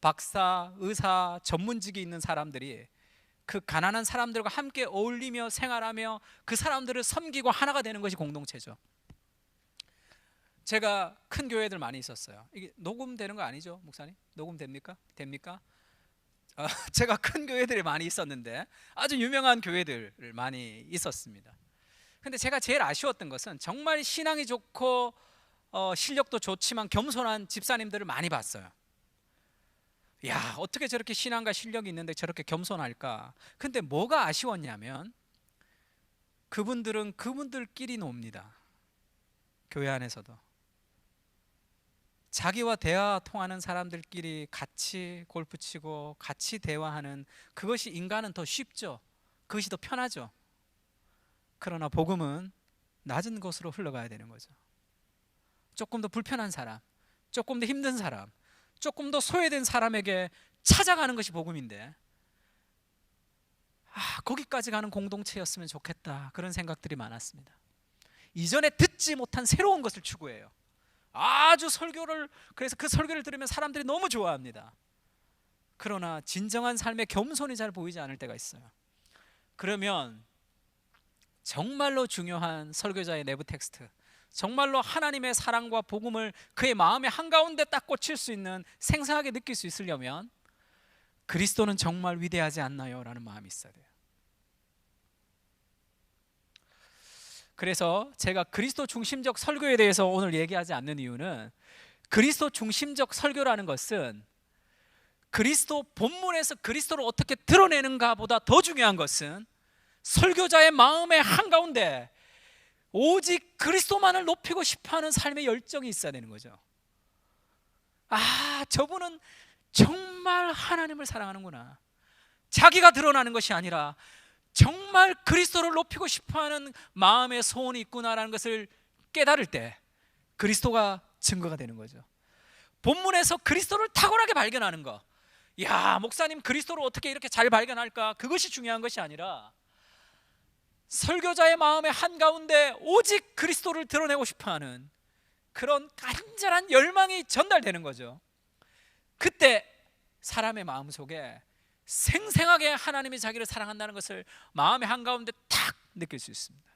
박사, 의사, 전문직이 있는 사람들이 그 가난한 사람들과 함께 어울리며 생활하며 그 사람들을 섬기고 하나가 되는 것이 공동체죠. 제가 큰 교회들 많이 있었어요. 이게 녹음되는 거 아니죠, 목사님? 녹음됩니까? 됩니까? 제가 큰 교회들이 많이 있었는데 아주 유명한 교회들을 많이 있었습니다. 근데 제가 제일 아쉬웠던 것은 정말 신앙이 좋고 실력도 좋지만 겸손한 집사님들을 많이 봤어요. 야, 어떻게 저렇게 신앙과 실력이 있는데 저렇게 겸손할까? 근데 뭐가 아쉬웠냐면 그분들은 그분들끼리 놉니다. 교회 안에서도 자기와 대화 통하는 사람들끼리 같이 골프 치고 같이 대화하는 그것이 인간은 더 쉽죠. 그것이 더 편하죠. 그러나 복음은 낮은 곳으로 흘러가야 되는 거죠. 조금 더 불편한 사람, 조금 더 힘든 사람, 조금 더 소외된 사람에게 찾아가는 것이 복음인데 거기까지 가는 공동체였으면 좋겠다, 그런 생각들이 많았습니다. 이전에 듣지 못한 새로운 것을 추구해요. 아주 그래서 그 설교를 들으면 사람들이 너무 좋아합니다. 그러나 진정한 삶의 겸손이 잘 보이지 않을 때가 있어요. 그러면 정말로 중요한 설교자의 내부 텍스트, 정말로 하나님의 사랑과 복음을 그의 마음의 한가운데 딱 꽂힐 수 있는, 생생하게 느낄 수 있으려면 그리스도는 정말 위대하지 않나요? 라는 마음이 있어야 돼요. 그래서 제가 그리스도 중심적 설교에 대해서 오늘 얘기하지 않는 이유는, 그리스도 중심적 설교라는 것은 그리스도 본문에서 그리스도를 어떻게 드러내는가 보다 더 중요한 것은 설교자의 마음의 한가운데 오직 그리스도만을 높이고 싶어하는 삶의 열정이 있어야 되는 거죠. 저분은 정말 하나님을 사랑하는구나, 자기가 드러나는 것이 아니라 정말 그리스도를 높이고 싶어하는 마음의 소원이 있구나라는 것을 깨달을 때 그리스도가 증거가 되는 거죠. 본문에서 그리스도를 탁월하게 발견하는 거, 야, 목사님 그리스도를 어떻게 이렇게 잘 발견할까, 그것이 중요한 것이 아니라 설교자의 마음의 한가운데 오직 그리스도를 드러내고 싶어하는 그런 간절한 열망이 전달되는 거죠. 그때 사람의 마음속에 생생하게 하나님이 자기를 사랑한다는 것을 마음의 한가운데 탁 느낄 수 있습니다.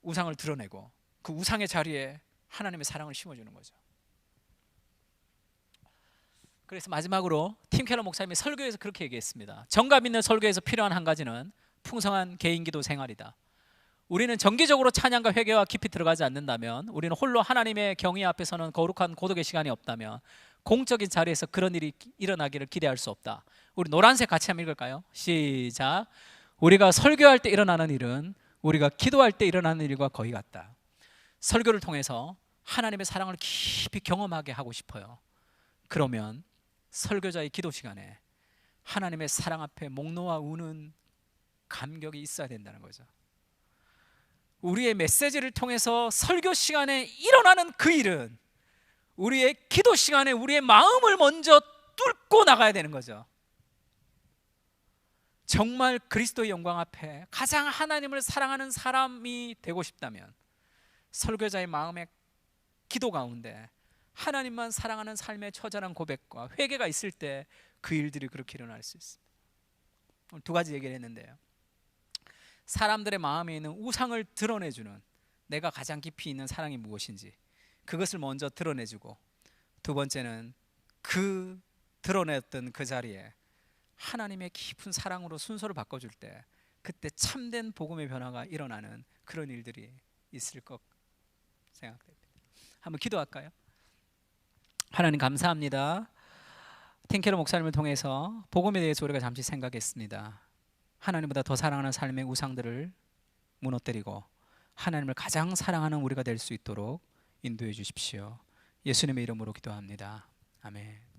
우상을 드러내고 그 우상의 자리에 하나님의 사랑을 심어주는 거죠. 그래서 마지막으로 팀 켈러 목사님이 설교에서 그렇게 얘기했습니다. 정감 있는 설교에서 필요한 한 가지는 풍성한 개인기도 생활이다. 우리는 정기적으로 찬양과 회개와 깊이 들어가지 않는다면, 우리는 홀로 하나님의 경의 앞에서는 거룩한 고독의 시간이 없다면 공적인 자리에서 그런 일이 일어나기를 기대할 수 없다. 우리 노란색 같이 한번 읽을까요? 시작. 우리가 설교할 때 일어나는 일은 우리가 기도할 때 일어나는 일과 거의 같다. 설교를 통해서 하나님의 사랑을 깊이 경험하게 하고 싶어요. 그러면 설교자의 기도 시간에 하나님의 사랑 앞에 목 놓아 우는 감격이 있어야 된다는 거죠. 우리의 메시지를 통해서 설교 시간에 일어나는 그 일은 우리의 기도 시간에 우리의 마음을 먼저 뚫고 나가야 되는 거죠. 정말 그리스도의 영광 앞에 가장 하나님을 사랑하는 사람이 되고 싶다면 설교자의 마음의 기도 가운데 하나님만 사랑하는 삶의 처절한 고백과 회개가 있을 때 그 일들이 그렇게 일어날 수 있습니다. 오늘 두 가지 얘기를 했는데요. 사람들의 마음에 있는 우상을 드러내주는, 내가 가장 깊이 있는 사랑이 무엇인지 그것을 먼저 드러내주고, 두 번째는 그 드러냈던 그 자리에 하나님의 깊은 사랑으로 순서를 바꿔줄 때 그때 참된 복음의 변화가 일어나는 그런 일들이 있을 것 생각됩니다. 한번 기도할까요? 하나님 감사합니다. 팅켈러 목사님을 통해서 복음에 대해서 우리가 잠시 생각했습니다. 하나님보다 더 사랑하는 삶의 우상들을 무너뜨리고 하나님을 가장 사랑하는 우리가 될 수 있도록 인도해 주십시오. 예수님의 이름으로 기도합니다. 아멘.